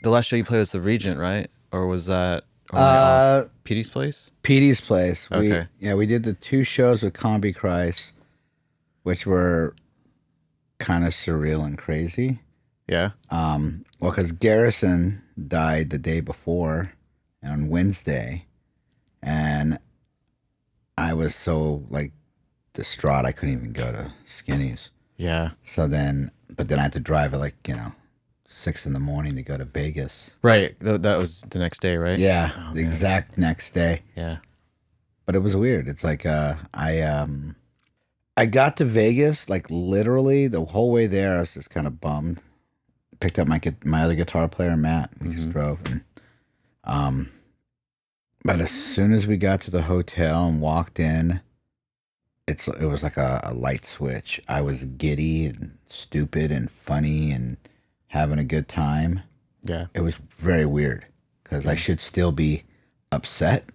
the last show you played was the Regent, right? Or was that or am I Uh, off? Petey's place? Petey's place. Okay. We did the 2 shows with Combi Christ, which were kind of surreal and crazy. Yeah. Well, because Garrison died the day before on Wednesday, and I was so like distraught I couldn't even go to Skinny's. Yeah. But then I had to drive at 6 in the morning to go to Vegas. Right. That was the next day, right? Yeah, Oh, the man. exact next day. Yeah. But it was weird. It's like I got to Vegas like literally the whole way there. I was just kind of bummed. Picked up my other guitar player Matt. We just drove, and um, but as soon as we got to the hotel and walked in, it was like a light switch. I was giddy and stupid and funny and having a good time. Yeah. It was very weird because I should still be upset,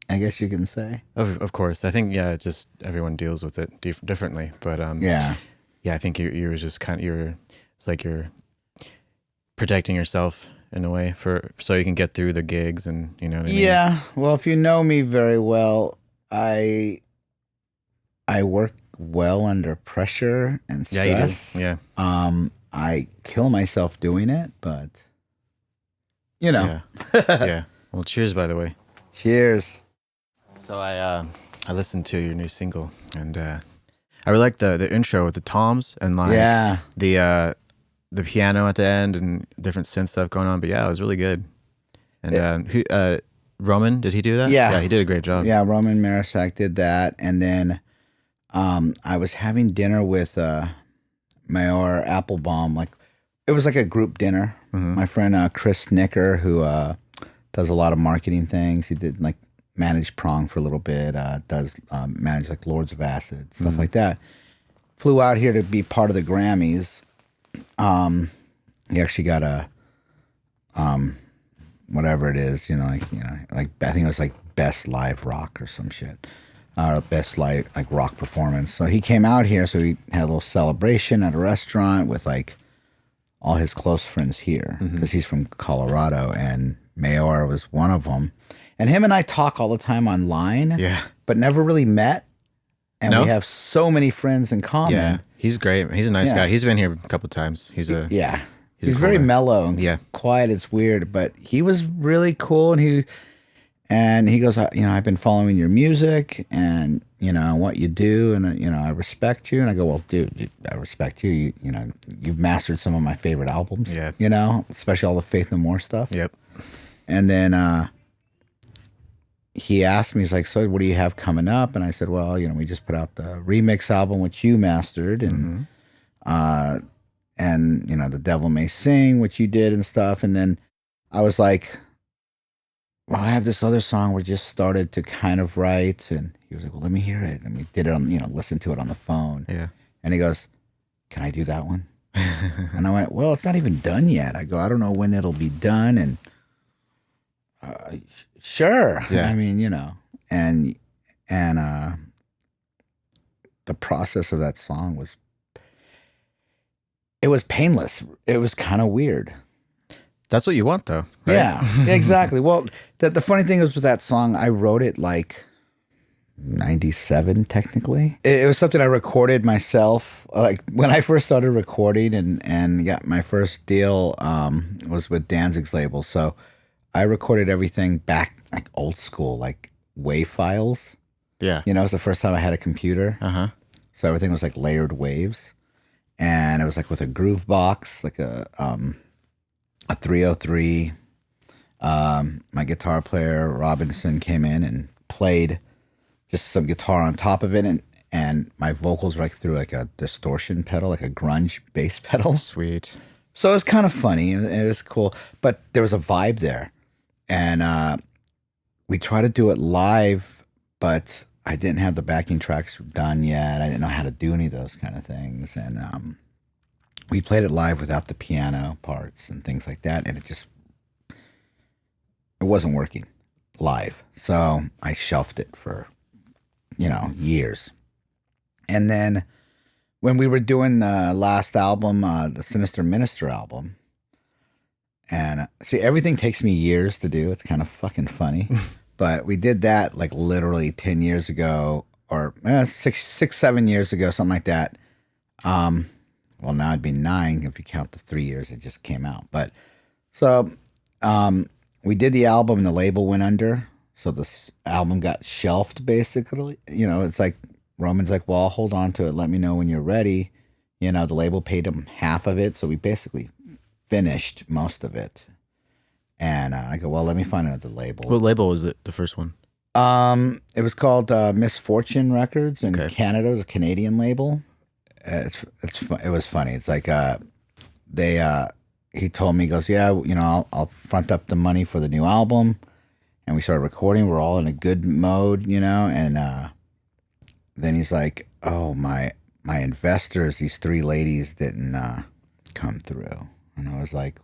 I guess you can say. Of course. I think just everyone deals with it differently. But Yeah. I think you were just it's like you're protecting yourself in a way so you can get through the gigs and you know what I mean? Yeah. Well, if you know me very well, I work well under pressure and Yeah, you stress. do. Yeah. I kill myself doing it, but you know. Yeah. Yeah. Well, cheers by the way. Cheers. So I listened to your new single and I really like the intro with the toms and like Yeah. the piano at the end and different synth stuff going on. But yeah, it was really good. And Roman, did he do that? Yeah. Yeah, he did a great job. Yeah, Roman Marisak did that, and then I was having dinner with Mayor Applebaum. Like it was like a group dinner. My friend Chris Nicker, who does a lot of marketing things. He did like manage Prong for a little bit. Does manage like Lords of Acid stuff like that. Flew out here to be part of the Grammys. He actually got a whatever it is, like I think it was like best live rock or some shit, or best live like rock performance. So he came out here, so he had a little celebration at a restaurant with like all his close friends here because he's from Colorado, and Mayor was one of them. And him and I talk all the time online, Yeah. but never really met. And No? we have so many friends in common. Yeah. He's great. He's a nice Yeah. guy. He's been here a couple times. He's a Yeah. He's a He's cool very guy. mellow and Yeah. quiet. It's weird, but he was really cool. And he goes, I've been following your music and, what you do. And, I respect you. And I go, well, dude, I respect you. You've mastered some of my favorite albums, Yeah. Especially all the Faith No More stuff. Yep. And then he asked me, he's like, so what do you have coming up? And I said, well, we just put out the remix album, which you mastered. And, The Devil May Sing, which you did and stuff. And then I was like, well, I have this other song we just started to kind of write. And he was like, well, let me hear it. And we did it on, listen to it on the phone. Yeah. And he goes, can I do that one? And I went, well, it's not even done yet. I go, I don't know when it'll be done. And sure. Yeah. I mean, and the process of that song it was painless. It was kind of weird. That's what you want though. Right? Yeah, exactly. Well, the funny thing is with that song, I wrote it like 97 technically. It was something I recorded myself. Like when I first started recording and got my first deal was with Danzig's label. So I recorded everything back like old school, like WAV files. Yeah. It was the first time I had a computer. Uh-huh. So everything was like layered waves. And it was like with a groove box, like a 303. My guitar player Robinson came in and played just some guitar on top of it, and my vocals were like through like a distortion pedal, like a grunge bass pedal. Sweet. So it was kind of funny. It was cool, but there was a vibe there, and we tried to do it live, but I didn't have the backing tracks done yet. I didn't know how to do any of those kind of things, and we played it live without the piano parts and things like that, and it wasn't working live. So I shelved it for years. And then when we were doing the last album, the Sinister Minister album, And see, everything takes me years to do. It's kind of fucking funny. But we did that like literally 10 years ago or 7 years ago, something like that. Well, now it'd be 9 if you count the 3 years it just came out. But so we did the album and the label went under. So this album got shelved basically. You know, it's like Roman's like, well, I'll hold on to it. Let me know when you're ready. You know, the label paid him half of it. So we basically finished most of it. And I go, well, let me find another label. What label was it, the first one? It was called Misfortune Records in Canada. It was a Canadian label. It was funny. It's like he told me, he goes, yeah, you know, I'll front up the money for the new album. And we started recording. We're all in a good mode, you know. And then he's like, oh, my investors, these 3 ladies didn't come through. And I was like,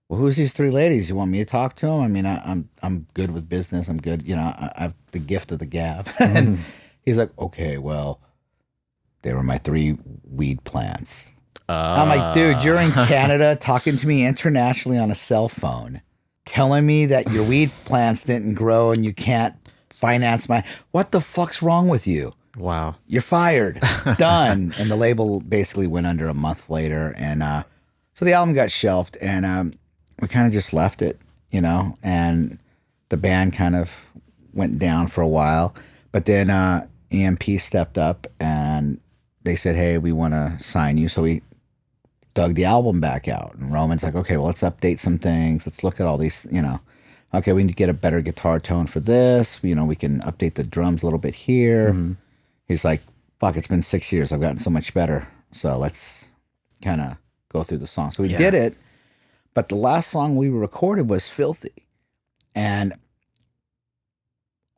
well, who's these 3 ladies? You want me to talk to them? I mean, I'm good with business. I'm good. You know, I have the gift of the gab. And he's like, okay, well, they were my 3 weed plants. I'm like, dude, you're in Canada talking to me internationally on a cell phone, telling me that your weed plants didn't grow and you can't finance what the fuck's wrong with you? Wow. You're fired. Done. And the label basically went under a month later. And so the album got shelved and we kind of just left it, you know, and the band kind of went down for a while. But then EMP stepped up and they said, hey, we want to sign you. So we dug the album back out. And Roman's like, okay, well, let's update some things. Let's look at all these, you know. Okay, we need to get a better guitar tone for this. You know, we can update the drums a little bit here. Mm-hmm. He's like, fuck, it's been 6 years. I've gotten so much better. So let's kind of go through the song. So we did it. But the last song we recorded was Filthy. And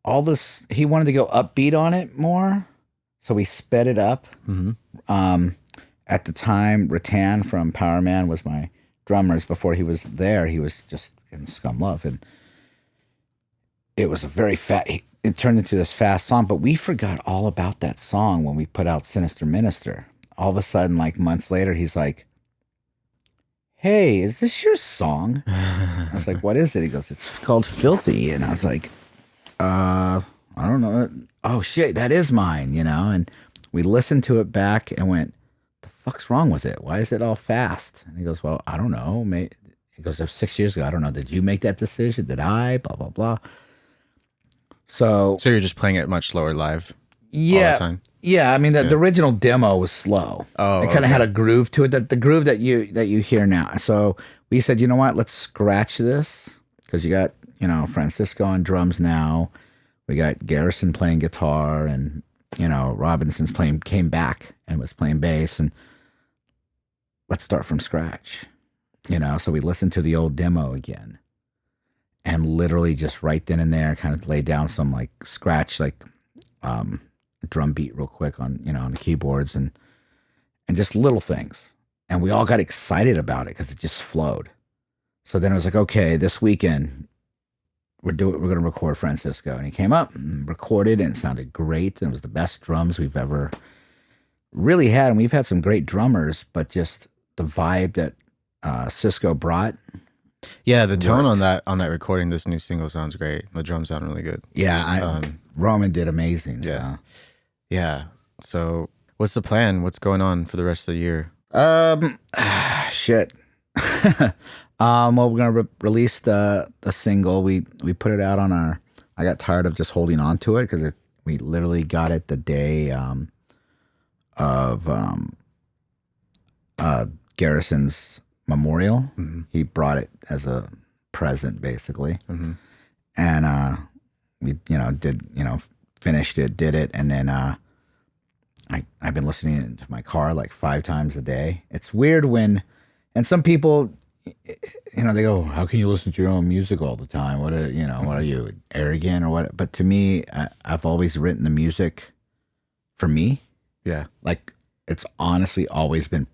all this, he wanted to go upbeat on it more. So we sped it up. Mm-hmm. At the time, Rattan from Power Man was my drummers. Before he was there, he was just in Skumlove. And it was a very it turned into this fast song. But we forgot all about that song when we put out Sinister Minister. All of a sudden, like months later, he's like, hey, is this your song? I was like, what is it? He goes, it's called Filthy. And I was like, I don't know. Oh, shit, that is mine, you know? And we listened to it back and went, the fuck's wrong with it? Why is it all fast? And he goes, well, I don't know. He goes, 6 years ago, I don't know. Did you make that decision? Did I? Blah, blah, blah. So you're just playing it much slower live all the time? Yeah, I mean the original demo was slow. Oh, it kind of had a groove to it. The groove that you hear now. So we said, you know what? Let's scratch this because you got Francisco on drums now. We got Garrison playing guitar, and Robinson's came back and was playing bass, and let's start from scratch. So we listened to the old demo again, and literally just right then and there, kind of laid down some like scratch drum beat real quick on the keyboards and just little things. And we all got excited about it because it just flowed. So then it was like, okay, this weekend we're going to record Francisco. And he came up and recorded, and it sounded great. And it was the best drums we've ever really had. And we've had some great drummers, but just the vibe that Cisco brought. Yeah, the tone on that recording, this new single sounds great. The drums sound really good. Yeah, Roman did amazing. Yeah. So. Yeah. So what's the plan? What's going on for the rest of the year? Shit. Well, we're gonna release the single. We put it out on I got tired of just holding on to it because we literally got it the day of Garrison's memorial. Mm-hmm. He brought it as a present, basically. Mm-hmm. And we finished it, did it, and then I've been listening to my car like 5 times a day. It's weird and some people, they go, how can you listen to your own music all the time? What are you, arrogant or what? But to me, I've always written the music for me. Yeah. Like it's honestly always been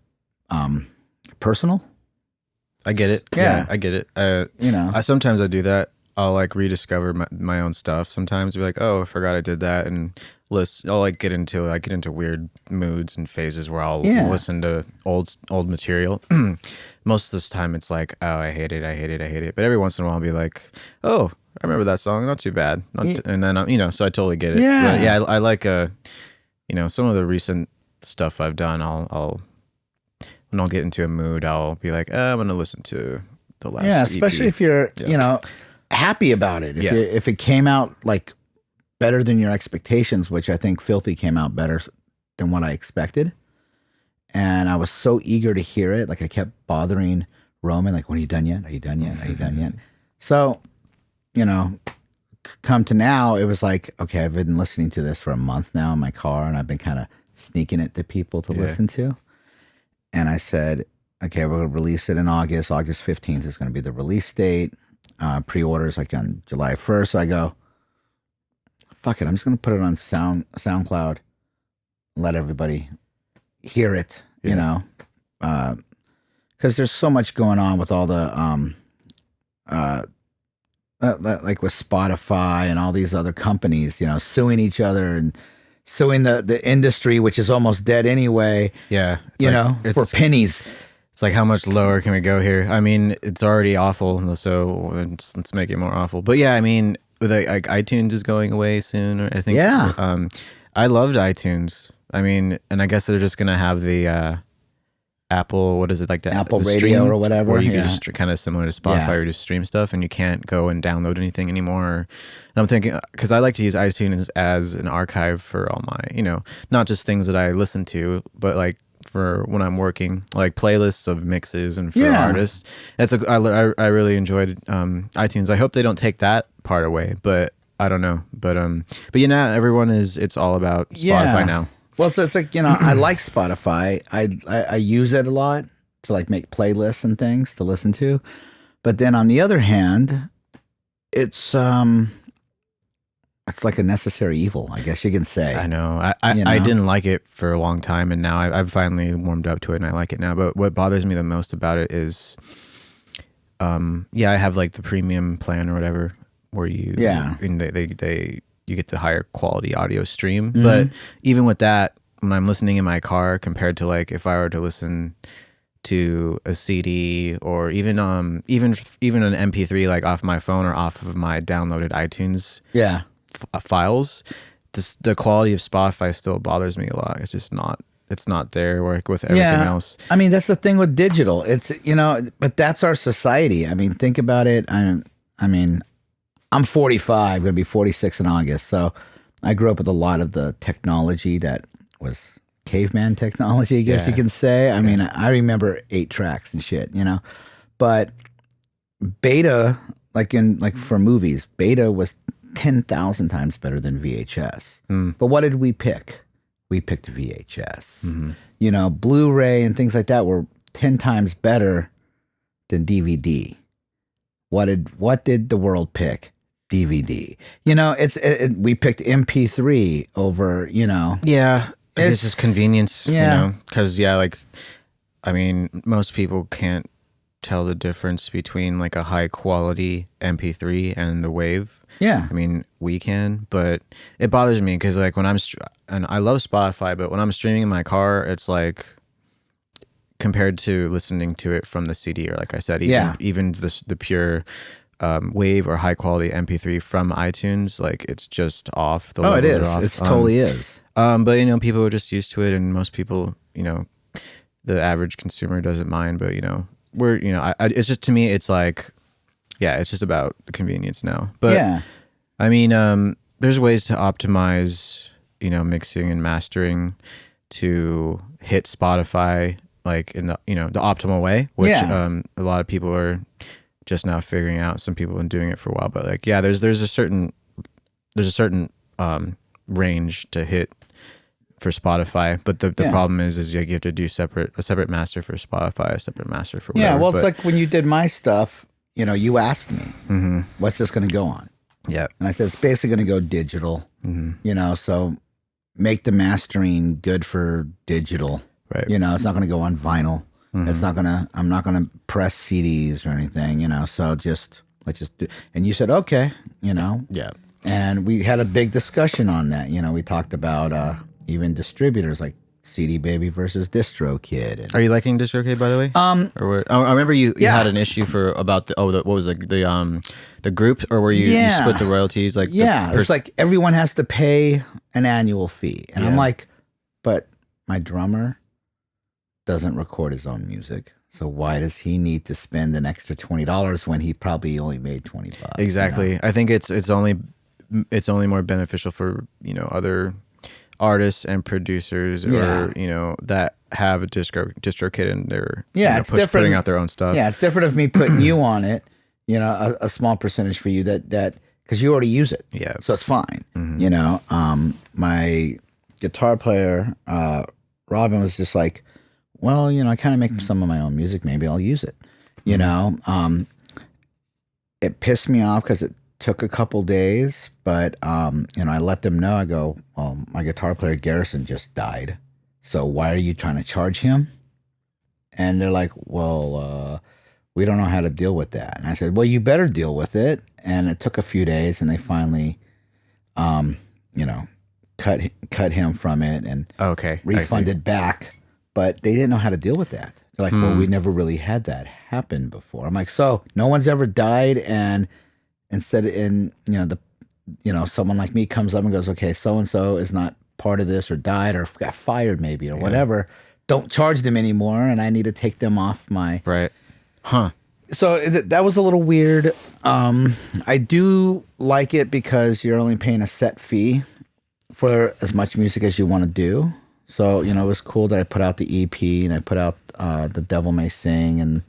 personal. I get it. Yeah, I get it. Sometimes I do that. I'll like rediscover my own stuff sometimes. Be like, oh, I forgot I did that, and I'll like get into weird moods and phases where I'll listen to old material. Most of this time, it's like, oh, I hate it. But every once in a while, I'll be like, oh, I remember that song, not too bad. And then so I totally get it. Yeah, but yeah, I like some of the recent stuff I've done. I'll when I'll get into a mood, I'll be like, I'm gonna listen to the last. Yeah, especially EP. if you're happy about it. If it came out like better than your expectations, which I think Filthy came out better than what I expected, and I was so eager to hear it. Like I kept bothering Roman, like, when are you done yet? Are you done yet? Are you done yet? So, come to now, it was like, okay, I've been listening to this for a month now in my car, and I've been kind of sneaking it to people to listen to. And I said, okay, we're going to release it in August. August 15th is going to be the release date. Pre-orders like on July 1st. So I go, fuck it, I'm just going to put it on SoundCloud, let everybody hear it, because there's so much going on with all the, like with Spotify and all these other companies, suing each other and suing the industry, which is almost dead anyway. Yeah. For pennies. It's like, how much lower can we go here? I mean, it's already awful, so let's make it more awful. But yeah, I mean, like iTunes is going away soon, I think. Yeah. I loved iTunes. I mean, and I guess they're just gonna have the Apple, what is it, like the Apple the Radio stream, or whatever. or you can just kind of similar to Spotify, or just stream stuff, and you can't go and download anything anymore. And I'm thinking, because I like to use iTunes as an archive for all my, not just things that I listen to, but like for when I'm working, like playlists of mixes and for artists. I really enjoyed iTunes. I hope they don't take that part away, but I don't know. But everyone it's all about Spotify now. Well, so it's like, I like Spotify. I use it a lot to like make playlists and things to listen to. But then on the other hand, it's like a necessary evil, I guess you can say. I know. I didn't like it for a long time, and now I've finally warmed up to it, and I like it now. But what bothers me the most about it is, I have like the premium plan or whatever, where you you get the higher quality audio stream. Mm-hmm. But even with that, when I'm listening in my car, compared to like if I were to listen to a CD or even an MP3 like off my phone or off of my downloaded iTunes files, the quality of Spotify still bothers me a lot. It's just not. It's not there with everything else. I mean, that's the thing with digital. It's but that's our society. I mean, think about it. I'm 45, going to be 46 in August. So I grew up with a lot of the technology that was caveman technology, I guess you can say. I mean, I remember 8 tracks and shit, But beta, like for movies, beta was 10,000 times better than VHS. But what did we pick? We picked VHS. Mm-hmm. Blu-ray and things like that were 10 times better than DVD. What did the world pick? DVD. We picked MP3 over, Yeah, it's just convenience, because most people can't tell the difference between like a high quality MP3 and the wave. Yeah. I mean, we can, but it bothers me because like when and I love Spotify, but when I'm streaming in my car, it's like compared to listening to it from the CD or like I said, even the pure wave or high quality MP3 from iTunes, like it's just off. The it is. Are off. It totally is. But people are just used to it, and most people, the average consumer doesn't mind. But we're it's just, to me, it's like, it's just about convenience now. But I mean, there's ways to optimize, mixing and mastering to hit Spotify like in the the optimal way, which a lot of people are just now figuring out. Some people have been doing it for a while, but like there's a certain range to hit for Spotify, but the problem is you have to do a separate master for Spotify, a separate master for whatever. It's like when you did my stuff, you asked me, what's this going to go on? Yeah, and I said it's basically going to go digital. So make the mastering good for digital. Right. It's not going to go on vinyl. It's not gonna. I'm not gonna press CDs or anything. So just Let's just do. And you said, okay, Yeah. and we had a big discussion on that. We talked about even distributors like CD Baby versus DistroKid. And, Are you liking DistroKid, by the way? Or what? I remember you had an issue about what was the group, or where you split the royalties? Like it's like everyone has to pay an annual fee, and I'm like, but my drummer doesn't record his own music. So why does he need to spend an extra $20 when he probably only made $20? Exactly. I think it's only more beneficial for other artists and producers or that have a DistroKid and they're it's different, putting out their own stuff. Yeah, it's different of me putting you on it. A small percentage for you that because you already use it. Yeah. So it's fine. My guitar player Robin was just like, well, I kind of make some of my own music. Maybe I'll use it. It pissed me off because it took a couple days, but I let them know. I go, well, my guitar player Garrison just died, so why are you trying to charge him? And they're like, well, we don't know how to deal with that. And I said, well, you better deal with it. And it took a few days, and they finally, cut him from it and refunded back. But they didn't know how to deal with that. They're like, well, we never really had that happen before. I'm like, so no one's ever died, and instead someone like me comes up and goes, okay, so-and-so is not part of this or died or got fired maybe or whatever. Don't charge them anymore, and I need to take them off my... Right. Huh. So that was a little weird. I do like it because you're only paying a set fee for as much music as you want to do. So, it was cool that I put out the EP and I put out The Devil May Sing and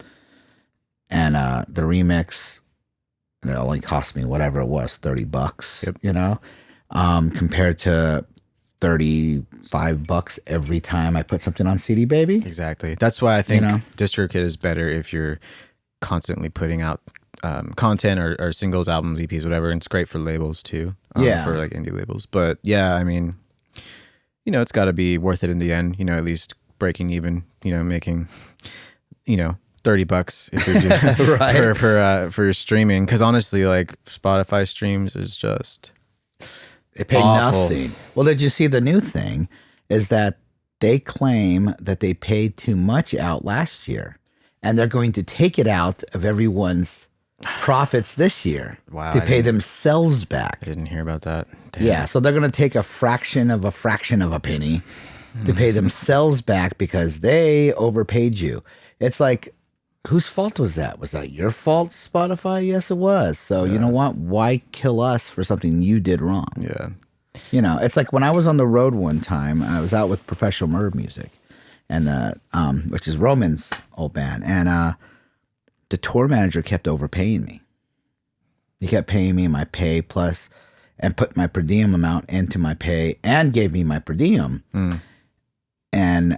the remix. And it only cost me whatever it was, $30, compared to $35 every time I put something on CD Baby. Exactly. That's why I think DistroKid is better if you're constantly putting out content or singles, albums, EPs, whatever. And it's great for labels too. For like indie labels. But yeah, I mean, it's got to be worth it in the end, at least breaking even, making, $30 if you're doing right. for your streaming. Because honestly, like Spotify streams is just they pay awful. Nothing. Well, did you see the new thing is that they claim that they paid too much out last year, and they're going to take it out of everyone's profits this year to pay themselves back. I didn't hear about that. Damn. Yeah, so they're going to take a fraction of a penny to pay themselves back because they overpaid you. It's like, whose fault was that? Was that your fault, Spotify? Yes, it was. So you know what? Why kill us for something you did wrong? Yeah. It's like when I was on the road one time, I was out with Professional Murder Music, and which is Roman's old band, and the tour manager kept overpaying me. He kept paying me my pay plus, and put my per diem amount into my pay, and gave me my per diem. And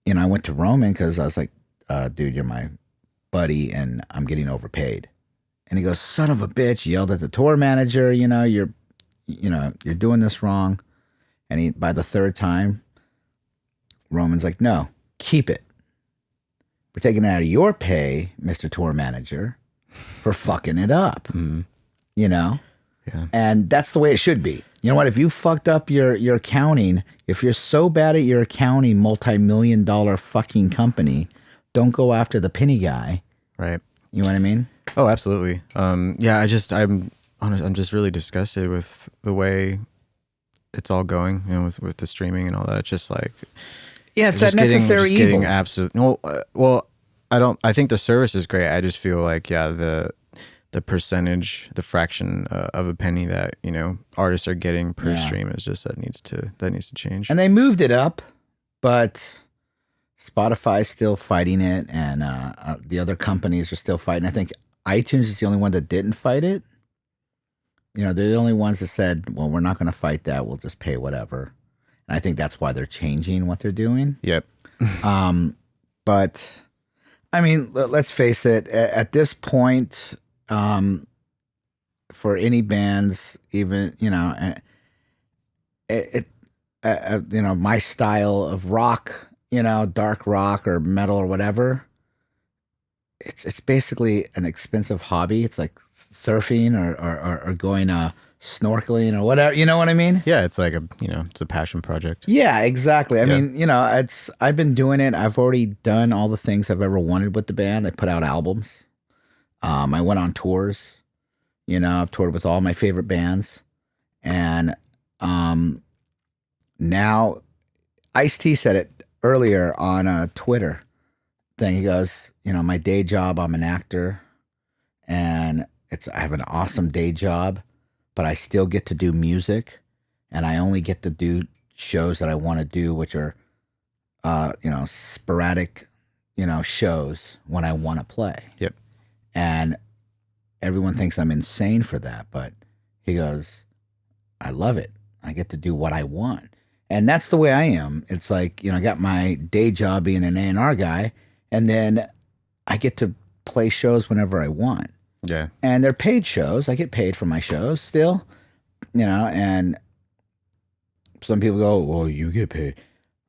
I went to Roman because I was like, dude, you're my buddy, and I'm getting overpaid. And he goes, son of a bitch, yelled at the tour manager, you're doing this wrong. And by the third time, Roman's like, no, keep it. We're taking it out of your pay, Mr. Tour Manager, for fucking it up. Yeah. And that's the way it should be. You know what? If you fucked up your accounting, if you're so bad at your accounting, multi-million-dollar fucking company, don't go after the penny guy. Right. You know what I mean? Oh, absolutely. I'm just really disgusted with the way it's all going, with the streaming and all that. It's just like, it's that necessary evil. Getting absolute. Well, I think the service is great. I just feel like, the percentage, the fraction of a penny that artists are getting per stream is just that needs to change. And they moved it up, but Spotify's still fighting it, and the other companies are still fighting. I think iTunes is the only one that didn't fight it. They're the only ones that said, well, we're not going to fight that. We'll just pay whatever. And I think that's why they're changing what they're doing. Yep. But, I mean, let's face it. At this point, for any bands, even, my style of rock, dark rock or metal or whatever, it's basically an expensive hobby. It's like surfing or going snorkeling or whatever. You know what I mean? Yeah, it's like it's a passion project. Yeah, exactly. I Yeah. mean, I've been doing it. I've already done all the things I've ever wanted with the band. I put out albums. I went on tours. I've toured with all my favorite bands. And now Ice-T said it earlier on a Twitter thing. He goes, my day job, I'm an actor, and I have an awesome day job, but I still get to do music, and I only get to do shows that I want to do, which are, sporadic, shows when I want to play. Yep. And everyone thinks I'm insane for that, but he goes, I love it. I get to do what I want. And that's the way I am. It's like, I got my day job being an A&R guy, and then I get to play shows whenever I want. Yeah. And they're paid shows. I get paid for my shows still, and some people go, well, you get paid.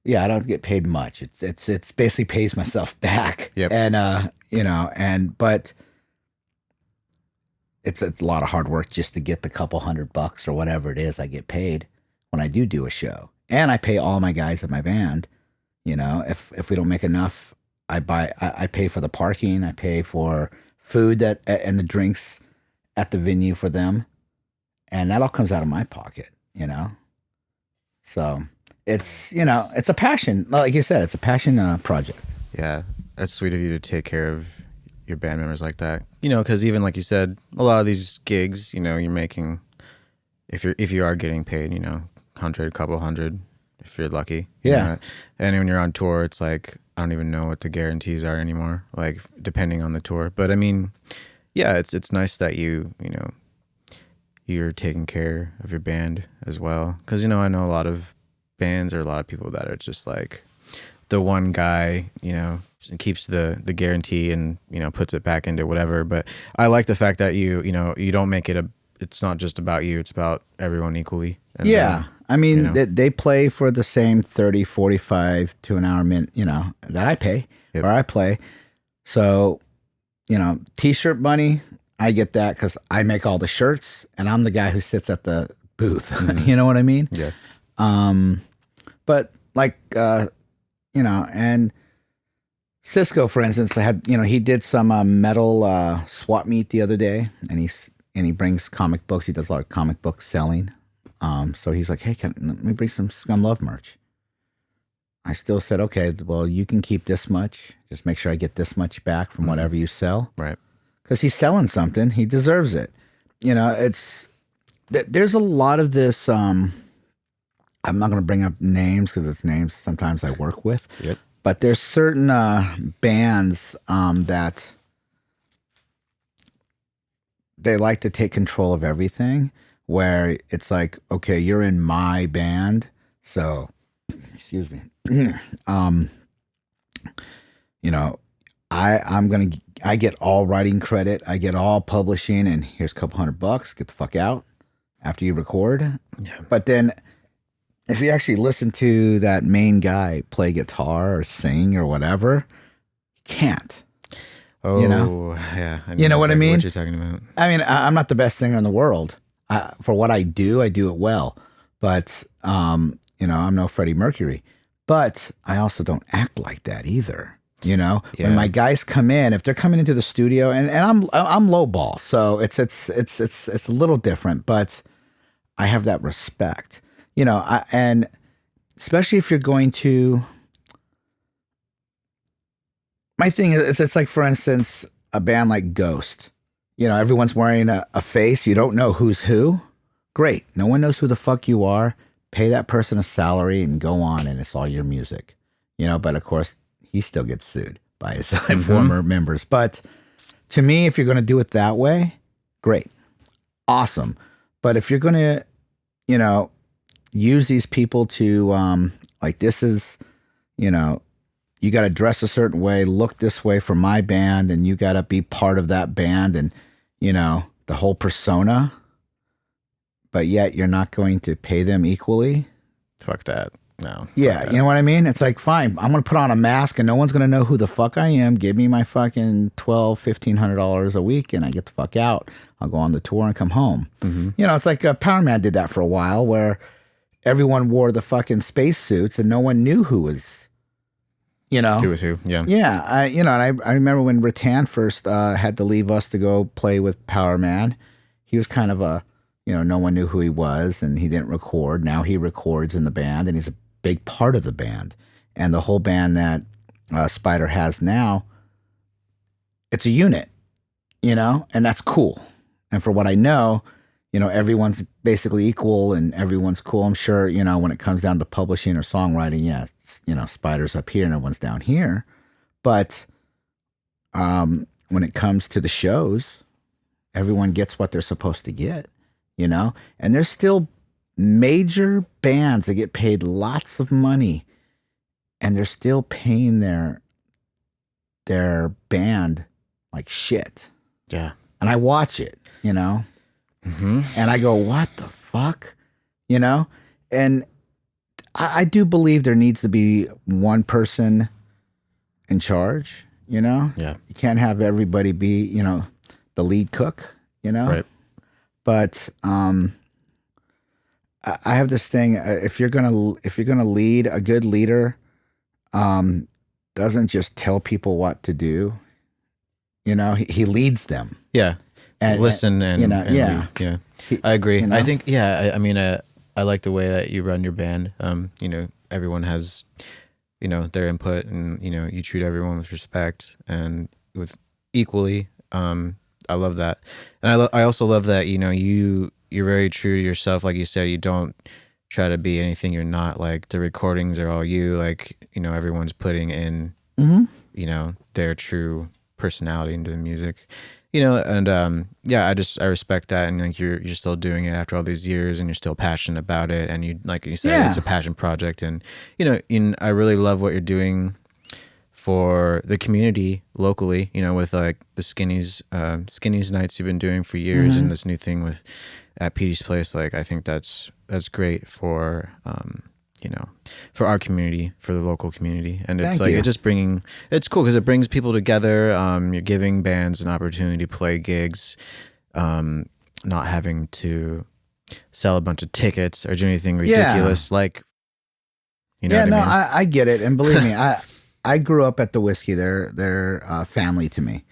Yeah, I don't get paid much. It's basically pays myself back. Yep. And but it's a lot of hard work just to get the couple $100 or whatever it is I get paid when I do a show. And I pay all my guys in my band. If we don't make enough, I pay for the parking, I pay for food and the drinks at the venue for them. And that all comes out of my pocket, So it's a passion. Like you said, it's a passion project. Yeah. That's sweet of you to take care of your band members like that. Because even like you said, a lot of these gigs, you're making, if you are getting paid, 100, couple hundred, if you're lucky. Yeah. And when you're on tour, it's like, I don't even know what the guarantees are anymore, like depending on the tour. But I mean, yeah, it's nice that you're taking care of your band as well. Because, I know a lot of bands or a lot of people that are just like the one guy, keeps the guarantee and, puts it back into whatever. But I like the fact that you don't make it it's not just about you, it's about everyone equally. And yeah. I mean, they play for the same 30, 45 to an hour minute, that I pay or I play. So, t-shirt money, I get that because I make all the shirts and I'm the guy who sits at the booth. Mm-hmm. You know what I mean? Yeah. But like, and Cisco, for instance, I had, he did some metal swap meet the other day, and he brings comic books. He does a lot of comic book selling. So he's like, hey, let me bring some Skumlove merch. I still said, okay, well, you can keep this much. Just make sure I get this much back from whatever you sell. Right. Because he's selling something. He deserves it. There's a lot of this. I'm not going to bring up names because it's names sometimes I work with. Yep. But there's certain bands that they like to take control of everything, where it's like, okay, you're in my band, so excuse me. I get all writing credit, I get all publishing, and here's a couple $100. Get the fuck out after you record. Yeah. But then if you actually listen to that main guy play guitar or sing or whatever, you can't. Oh, yeah. I You know what I mean? What you're talking about. I mean, I'm not the best singer in the world. For what I do it well. But, I'm no Freddie Mercury. But I also don't act like that either. Yeah. When my guys come in, if they're coming into the studio, and I'm low ball, so it's a little different, but I have that respect. And especially if you're going to, my thing is, it's like, for instance, a band like Ghost. Everyone's wearing a face. You don't know who's who. Great. No one knows who the fuck you are. Pay that person a salary and go on, and it's all your music. But of course, he still gets sued by his former members. But to me, if you're going to do it that way, great. Awesome. But if you're going to, use these people to, like, this is, you got to dress a certain way, look this way for my band, and you got to be part of that band and, the whole persona, but yet you're not going to pay them equally. Fuck that. No. Yeah, you know what I mean? It's like, fine, I'm going to put on a mask and no one's going to know who the fuck I am. Give me my fucking $1,500 a week and I get the fuck out. I'll go on the tour and come home. You know, it's like Power Man did that for a while where everyone wore the fucking space suits and no one knew who was, you know. Who was who, yeah. Yeah, you know, and I remember when Rattan first had to leave us to go play with Power Man, he was kind of no one knew who he was and he didn't record. Now he records in the band and he's a big part of the band. And the whole band that Spider has now, it's a unit, you know, and that's cool. And for what I know, you know, everyone's basically equal and everyone's cool. I'm sure, you know, when it comes down to publishing or songwriting, yeah, you know, Spider's up here and everyone's down here. But when it comes to the shows, everyone gets what they're supposed to get, you know, and there's still major bands that get paid lots of money and they're still paying their band like shit. Yeah. And I watch it, you know, and I go, what the fuck, you know? And I do believe there needs to be one person in charge, you know? Yeah. You can't have everybody be, you know, the lead cook, you know? Right. But I have this thing. If you're gonna lead, a good leader doesn't just tell people what to do. You know, he leads them. Yeah, and listen and you know, and yeah, lead. Yeah. I agree. You know? I think I mean I like the way that you run your band. You know, everyone has, you know, their input, and you know, you treat everyone with respect and with equally. I love that, and I also love that, you know, you're very true to yourself. Like you said, you don't try to be anything you're not. Like the recordings are all you. Like, you know, everyone's putting in, you know, their true personality into the music, you know, and yeah, I respect that, and like you're still doing it after all these years, and you're still passionate about it, and you, like you said, it's a passion project, and you know, I really love what you're doing for the community locally, you know, with like the Skinnies nights you've been doing for years, and this new thing with at Petey's Place. Like, I think that's great for you know, for our community, for the local community, and it's it's cool because it brings people together. You're giving bands an opportunity to play gigs, not having to sell a bunch of tickets or do anything ridiculous. Like, you know, what I mean? I get it, and believe me, I grew up at the Whiskey. They're family to me.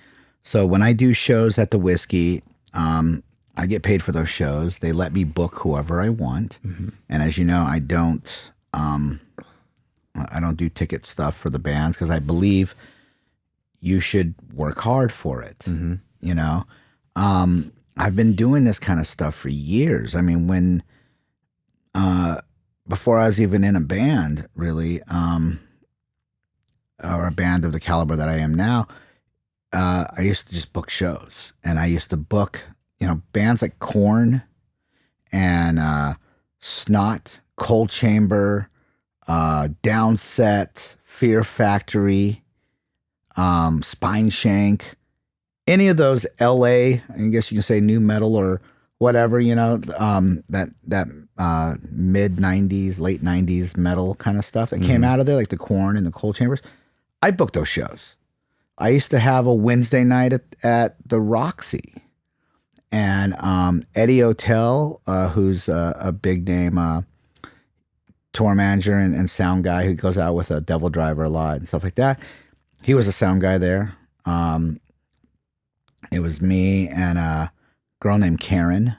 So when I do shows at the Whiskey, I get paid for those shows. They let me book whoever I want, and as you know, I don't do ticket stuff for the bands because I believe you should work hard for it. You know, I've been doing this kind of stuff for years. I mean, when before I was even in a band, really, or a band of the caliber that I am now, I used to just book shows, and I used to book, you know, bands like Korn and Snot, Cold Chamber, Downset, Fear Factory, Spine Shank, any of those LA, I guess you can say new metal or whatever, you know, that mid 90s, late 90s metal kind of stuff that came out of there, like the Korn and the Cold Chambers. I booked those shows. I used to have a Wednesday night at the Roxy. And Eddie Otell, who's a big name tour manager and sound guy who goes out with a Devil Driver a lot and stuff like that, he was a sound guy there. It was me and a girl named Karen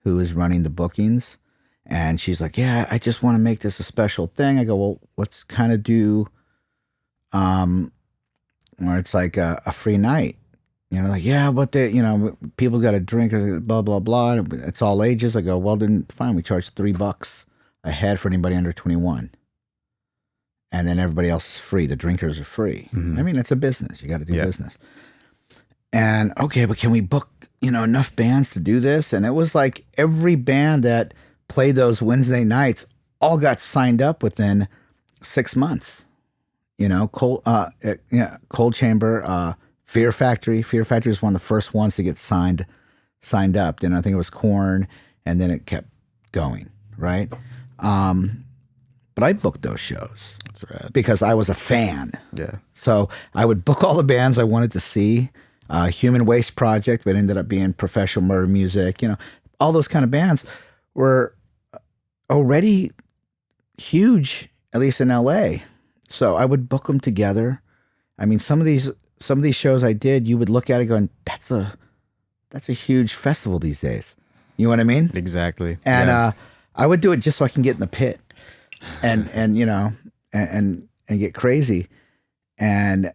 who was running the bookings. And she's like, yeah, I just want to make this a special thing. I go, well, let's kind of do where it's like a free night. You know, like, yeah, but you know, people got to drink or blah, blah, blah. It's all ages. I go, well, then fine. We charge $3 a head for anybody under 21. And then everybody else is free. The drinkers are free. I mean, it's a business. You got to do business. And okay, but can we book, you know, enough bands to do this? And it was like every band that played those Wednesday nights all got signed up within 6 months. You know, Cold Chamber, Fear Factory. Fear Factory was one of the first ones to get signed up. Then I think it was Korn, and then it kept going, right? But I booked those shows. That's rad. Because I was a fan. Yeah. So I would book all the bands I wanted to see. Human Waste Project, but ended up being Professional Murder Music. You know, all those kind of bands were already huge, at least in LA. So I would book them together. I mean, some of these shows I did, you would look at it going, that's a huge festival these days. You know what I mean? Exactly. And I would do it just so I can get in the pit and you know, and get crazy. And,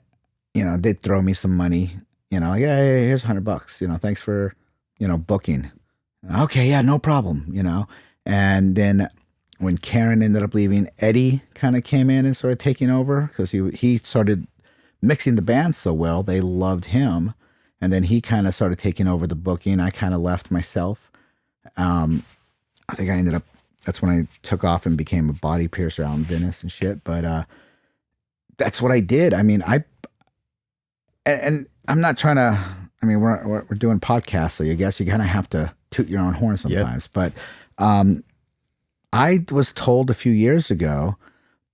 you know, they'd throw me some money, you know, like, yeah, here's $100, you know, thanks for, you know, booking. Okay, yeah, no problem, you know. And then when Karen ended up leaving, Eddie kind of came in and started taking over because he started mixing the band so well. They loved him. And then he kind of started taking over the booking. I kind of left myself. I think I ended up, that's when I took off and became a body piercer out in Venice and shit. But that's what I did. I mean, and I'm not trying to, I mean, we're doing podcasts, so I guess you kind of have to toot your own horn sometimes. Yep. But I was told a few years ago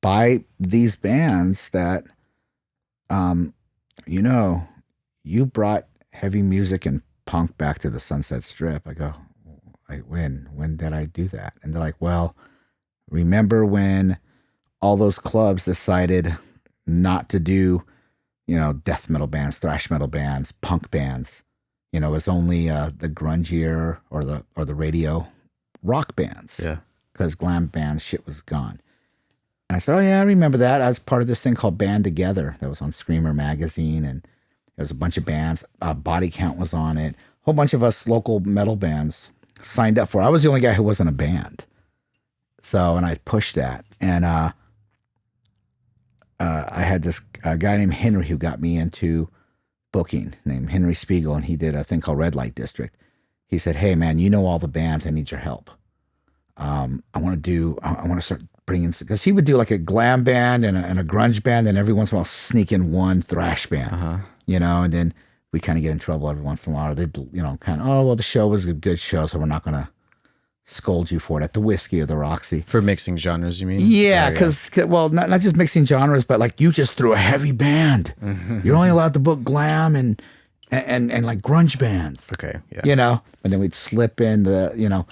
by these bands that, you know, you brought heavy music and punk back to the Sunset Strip. I go, when did I do that? And they're like, well, remember when all those clubs decided not to do, you know, death metal bands, thrash metal bands, punk bands. You know, it was only the grungier or the radio rock bands. Yeah. Because glam band shit was gone. And I said, oh yeah, I remember that. I was part of this thing called Band Together that was on Screamer magazine, and there was a bunch of bands. Body Count was on it. A whole bunch of us local metal bands signed up for it. I was the only guy who wasn't a band. So, and I pushed that. And I had this guy named Henry who got me into booking, named Henry Spiegel, and he did a thing called Red Light District. He said, hey man, you know all the bands, I need your help. I want to start bringing, because he would do like a glam band and a grunge band, and every once in a while sneak in one thrash band, you know, and then we kind of get in trouble every once in a while. They'd, you know, kind of, oh, well, the show was a good show, so we're not going to scold you for it at the Whiskey or the Roxy. For mixing genres, you mean? Yeah, because, well, not just mixing genres, but like you just threw a heavy band. You're only allowed to book glam and like grunge bands. Okay, yeah. You know, and then we'd slip in the, you know,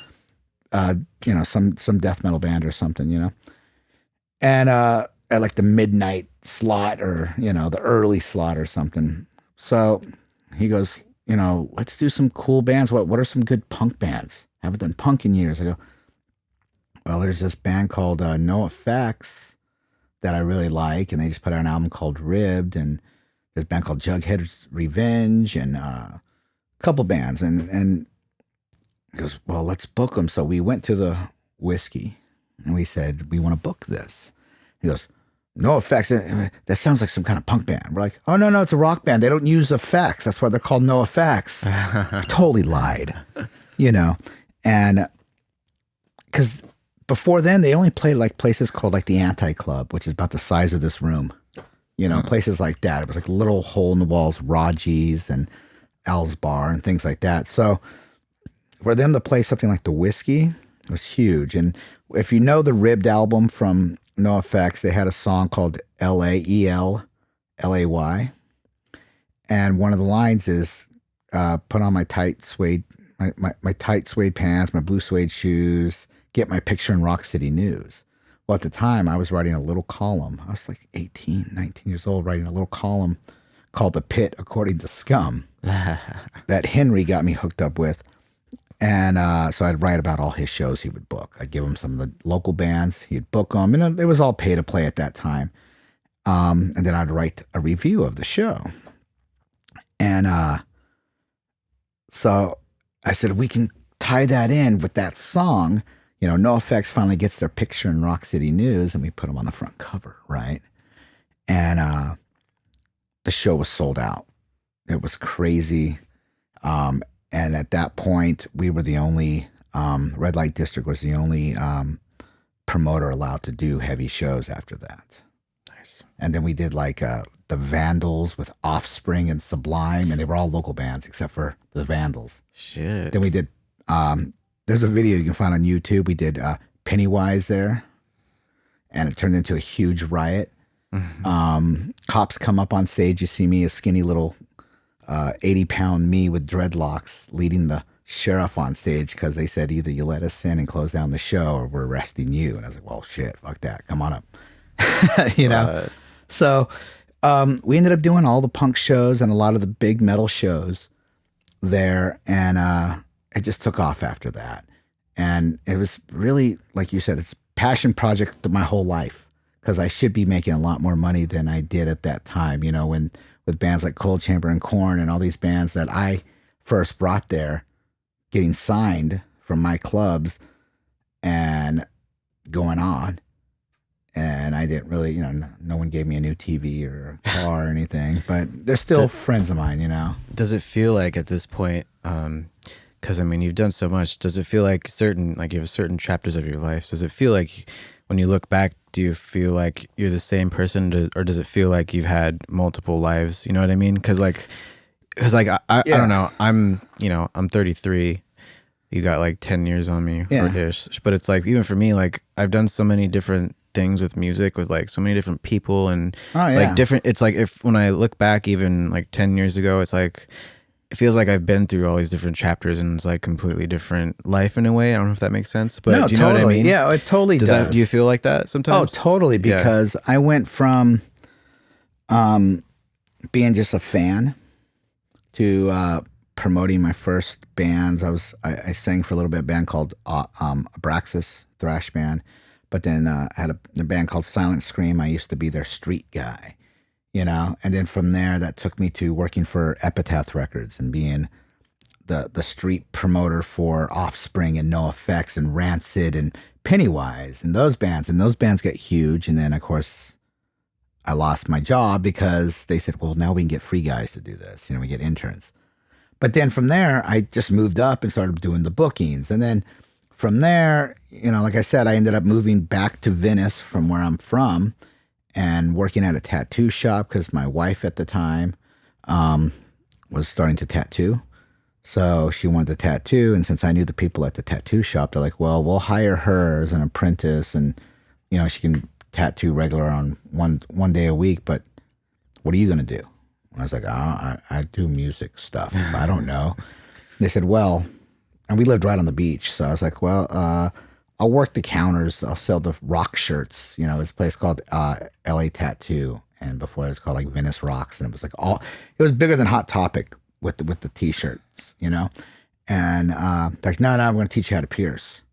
some death metal band or something, you know, and at like the midnight slot or, you know, the early slot or something. So he goes, you know, let's do some cool bands. What are some good punk bands? Haven't done punk in years. I go, well, there's this band called NoFX that I really like, and they just put out an album called Ribbed, and there's a band called Jughead's Revenge, and a couple bands, and he goes, well, let's book them. So we went to the Whiskey and we said, we want to book this. He goes, no effects. That sounds like some kind of punk band. We're like, oh, no, it's a rock band. They don't use effects. That's why they're called No Effects. Totally lied, you know. And because before then, they only played like places called like the Anti-Club, which is about the size of this room. You know, places like that. It was like little hole in the walls, Raji's and Al's Bar and things like that. So for them to play something like the Whiskey was huge. And if you know the Ribbed album from NoFX, they had a song called L-A-E-L-L-A-Y. And one of the lines is, put on my tight suede, my tight suede pants, my blue suede shoes, get my picture in Rock City News. Well, at the time, I was writing a little column. I was like 18, 19 years old, writing a little column called The Pit According to Scum that Henry got me hooked up with. And so I'd write about all his shows he would book. I'd give him some of the local bands. He'd book them. And it was all pay to play at that time. And then I'd write a review of the show. And so I said, we can tie that in with that song. You know, NoFX finally gets their picture in Rock City News, and we put them on the front cover, right? And the show was sold out. It was crazy. And at that point, we were the only, Red Light District was the only promoter allowed to do heavy shows after that. Nice. And then we did like the Vandals with Offspring and Sublime, and they were all local bands except for the Vandals. Shit. Then we did, there's a video you can find on YouTube. We did Pennywise there. and it turned into a huge riot. Cops come up on stage. You see me, a skinny little 80-pound me with dreadlocks leading the sheriff on stage because they said either you let us in and close down the show or we're arresting you. And I was like, well, shit, fuck that. Come on up. You know? So we ended up doing all the punk shows and a lot of the big metal shows there. And it just took off after that. And it was really, like you said, it's a passion project my whole life because I should be making a lot more money than I did at that time, you know, when with bands like Cold Chamber and Korn and all these bands that I first brought there, getting signed from my clubs and going on. And I didn't really, you know, no one gave me a new TV or a car or anything, but they're still friends of mine, you know. Does it feel like at this point, because I mean, you've done so much, does it feel like you have certain chapters of your life? Does it feel like when you look back, do you feel like you're the same person or does it feel like you've had multiple lives? You know what I mean? Because I don't know, I'm 33. You got like 10 years on me or ish. But it's like, even for me, like I've done so many different things with music with like so many different people and like different, it's like when I look back even like 10 years ago, it's like, it feels like I've been through all these different chapters and it's like completely different life in a way. I don't know if that makes sense, but no, do you know what I mean? Yeah, it totally does. Do you feel like that sometimes? Oh, totally. Because I went from being just a fan to promoting my first bands. I sang for a little bit, a band called Abraxas, thrash band. But then I had a band called Silent Scream. I used to be their street guy. You know, and then from there, that took me to working for Epitaph Records and being the street promoter for Offspring and NoFX and Rancid and Pennywise and those bands. And those bands get huge. And then, of course, I lost my job because they said, well, now we can get free guys to do this. You know, we get interns. But then from there, I just moved up and started doing the bookings. And then from there, you know, like I said, I ended up moving back to Venice from where I'm from. And working at a tattoo shop because my wife at the time was starting to tattoo. So she wanted to tattoo. And since I knew the people at the tattoo shop, they're like, well, we'll hire her as an apprentice. And, you know, she can tattoo regular on one day a week. But what are you going to do? And I was like, I do music stuff. I don't know. They said, well, and we lived right on the beach. So I was like, well, I'll work the counters. I'll sell the rock shirts. You know, it's a place called LA Tattoo. And before it was called like Venice Rocks. And it was like it was bigger than Hot Topic with the t-shirts, you know? And they're like, no, I'm going to teach you how to pierce.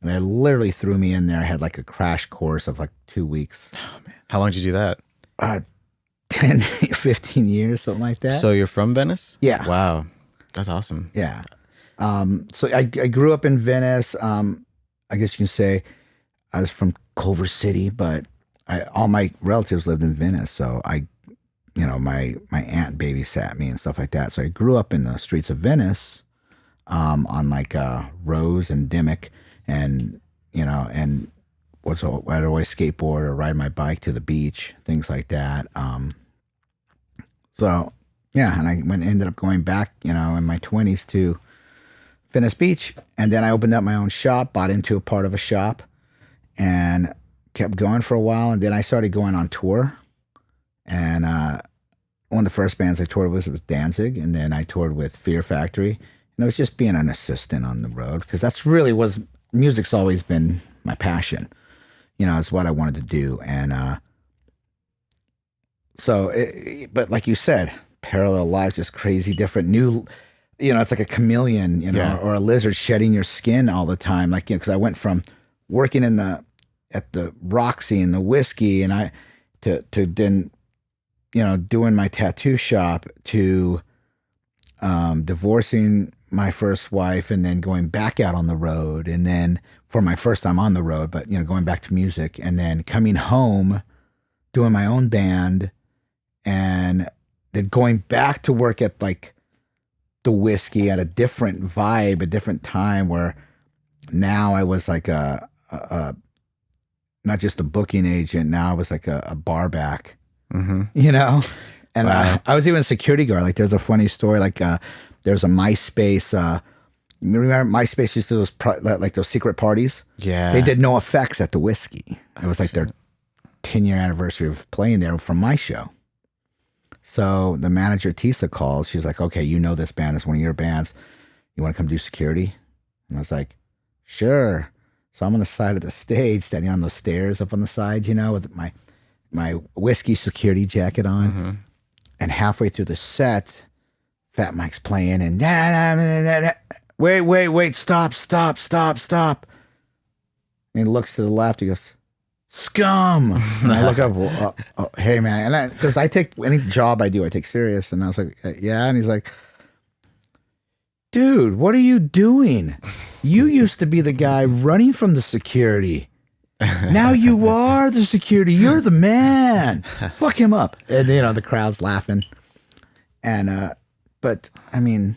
And they literally threw me in there. I had like a crash course of like 2 weeks. Oh, man. How long did you do that? 10, 15 years, something like that. So you're from Venice? Yeah. Wow. That's awesome. Yeah. So I grew up in Venice. I guess you can say I was from Culver City, but all my relatives lived in Venice. So my aunt babysat me and stuff like that. So I grew up in the streets of Venice, on like Rose and Dimmock, and and I'd always skateboard or ride my bike to the beach, things like that. So yeah, and I ended up going back, in my 20s to Venice Beach, and then I opened up my own shop, bought into a part of a shop, and kept going for a while. And then I started going on tour, and one of the first bands I toured with was Danzig, and then I toured with Fear Factory, and it was just being an assistant on the road because that's really music's always been my passion. It's what I wanted to do, and but like you said, parallel lives, just crazy, different, new. It's like a chameleon, or a lizard shedding your skin all the time. Like, because I went from working at the Roxy and the whiskey, and to then, doing my tattoo shop, to divorcing my first wife, and then going back out on the road, and then for my first time on the road, but going back to music, and then coming home, doing my own band, and then going back to work at like the whiskey at a different vibe, a different time, where now I was like a not just a booking agent. Now I was like a bar back, and wow. I was even a security guard. Like, there's a funny story. Like, there's a MySpace. Remember MySpace used to do those secret parties? Yeah. They did no effects at the whiskey. It was like their 10-year anniversary of playing there from my show. So the manager, Tisa, calls. She's like, okay, you know this band is one of your bands. You want to come do security? And I was like, sure. So I'm on the side of the stage, standing on those stairs up on the side, with my whiskey security jacket on. Mm-hmm. And halfway through the set, Fat Mike's playing and wait, stop. And he looks to the left. He goes, Scum. And I look up, hey man, and because I take any job I do, I take serious. And I was like, yeah. And he's like, dude, what are you doing? You used to be the guy running from the security. Now you are the security. You're the man. Fuck him up. And the crowd's laughing. And but I mean,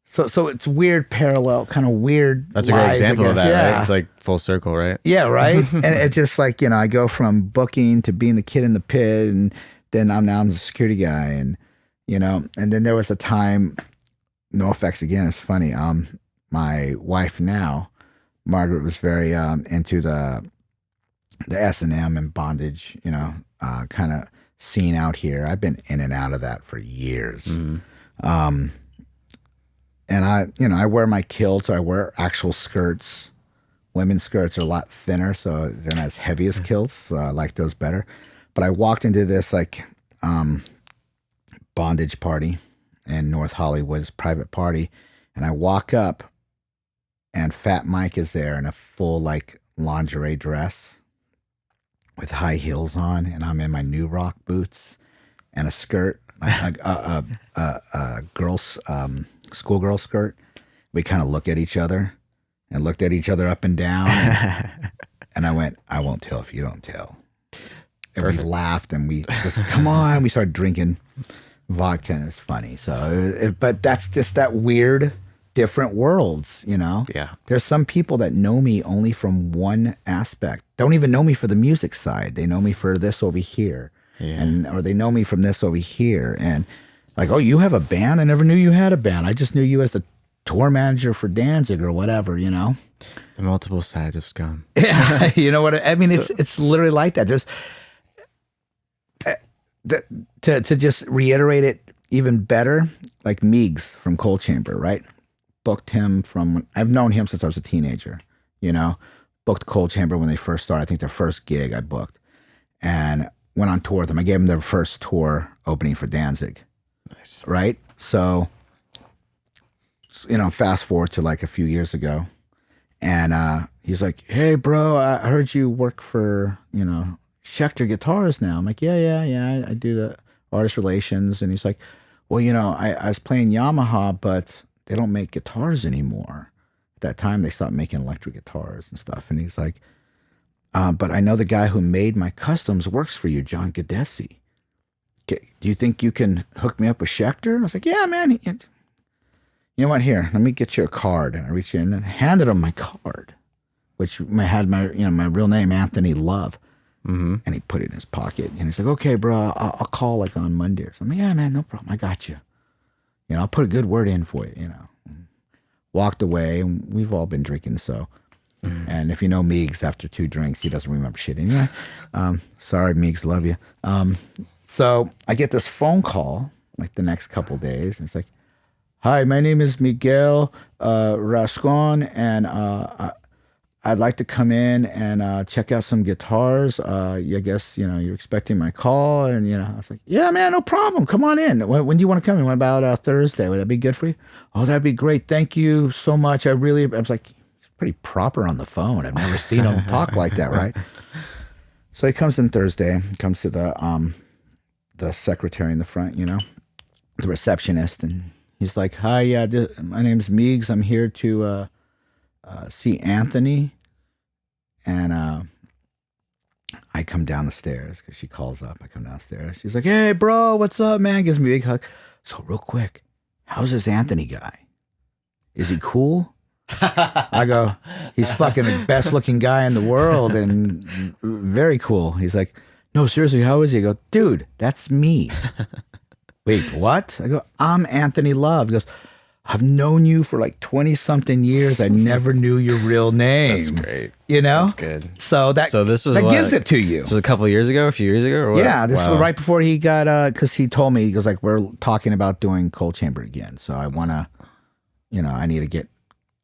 so it's weird parallel, kind of weird. That's a great example of that, right? It's like full circle, right? Yeah, right. And it's just like, I go from booking to being the kid in the pit, and then I'm the security guy, and and then there was a time, no effects again, it's funny. My wife now, Margaret, was very into the S&M and bondage, kind of scene out here. I've been in and out of that for years. Mm. And I wear my kilts. I wear actual skirts. Women's skirts are a lot thinner, so they're not as heavy as kilts. So I like those better. But I walked into this bondage party in North Hollywood's private party, and I walk up, and Fat Mike is there in a full lingerie dress with high heels on, and I'm in my New Rock boots and a skirt, a girl's schoolgirl skirt. We kind of look at each other and looked at each other up and down, and I went, I won't tell if you don't tell. And Perfect. We laughed, and we just, come on, we started drinking vodka, and it was funny. So, but that's just that weird, different worlds, Yeah. There's some people that know me only from one aspect. Don't even know me for the music side. They know me for this over here. Yeah. Or they know me from this over here. And like, oh, you have a band? I never knew you had a band. I just knew you as the tour manager for Danzig or whatever, The multiple sides of Scum. Yeah, you know what I mean? So, it's literally like that. Just to just reiterate it even better, like Meigs from Cold Chamber, right? Booked him I've known him since I was a teenager, booked Cold Chamber when they first started. I think their first gig I booked, and went on tour with them. I gave them their first tour opening for Danzig. Nice. Right? So, fast forward to a few years ago, and he's like, hey bro, I heard you work for, Schecter Guitars now. I'm like, yeah, I do the artist relations. And he's like, well, I was playing Yamaha, but they don't make guitars anymore. At that time, they stopped making electric guitars and stuff. And he's like, but I know the guy who made my customs works for you, John Gadesi. Do you think you can hook me up with Schecter? I was like, yeah, man. You know what? Here, let me get you a card. And I reached in and handed him my card, which had my real name, Anthony Love. Mm-hmm. And he put it in his pocket. And he's like, okay, bro, I'll call on Monday or something. Yeah, man, no problem. I got you. I'll put a good word in for you, Walked away, and we've all been drinking, so. Mm. And if you know Meigs, after 2 drinks, he doesn't remember shit anyway. Sorry, Meigs, love you. So I get this phone call, the next couple days, and it's like, hi, my name is Miguel Rascon, and I'd like to come in and check out some guitars. I guess, you're expecting my call. And, I was like, yeah, man, no problem. Come on in. When do you want to come in? What about Thursday? Would that be good for you? Oh, that'd be great. Thank you so much. I was like, he's pretty proper on the phone. I've never seen him talk like that, right? So he comes in Thursday, comes to the secretary in the front, the receptionist. And he's like, hi, yeah, my name's Meigs. I'm here to see Anthony. And I come down the stairs because she calls up. I come downstairs. She's like, hey, bro, what's up, man? Gives me a big hug. So real quick, how's this Anthony guy? Is he cool? I go, he's fucking the best looking guy in the world and very cool. He's like, no, seriously, how is he? I go, dude, that's me. Wait, what? I go, I'm Anthony Love. He goes, I've known you for like 20 something years. I never knew your real name. That's great. You know? That's good. So this was that gives it to you. This was a couple of years ago, a few years ago, or what? Yeah, this was right before he got, because he told me, he goes like, we're talking about doing Cold Chamber again. So I want to, I need to get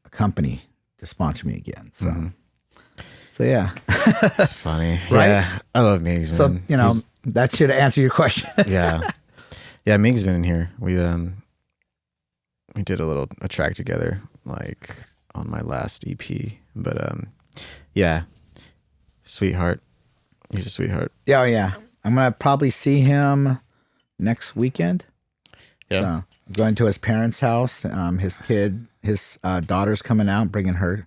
a company to sponsor me again. So, so yeah. It's funny. Right? Yeah, I love Migs, man. So, that should answer your question. Yeah. Yeah, Mig's been in here. We did a track together, like on my last EP. But yeah, sweetheart. He's a sweetheart. Yeah, oh, yeah. I'm gonna probably see him next weekend. Yeah, so I'm going to his parents' house. His daughter's coming out, bringing her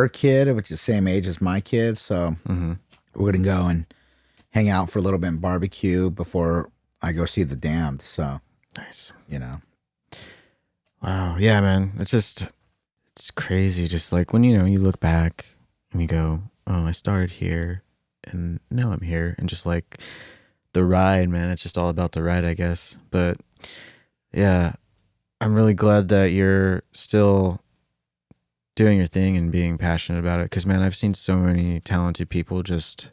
kid, which is the same age as my kid. So we're gonna go and hang out for a little bit and barbecue before I go see The Damned. So nice. Wow. Yeah, man. It's crazy. Just like when, you look back and you go, oh, I started here and now I'm here. And just like the ride, man, it's just all about the ride, I guess. But yeah, I'm really glad that you're still doing your thing and being passionate about it. Cause man, I've seen so many talented people just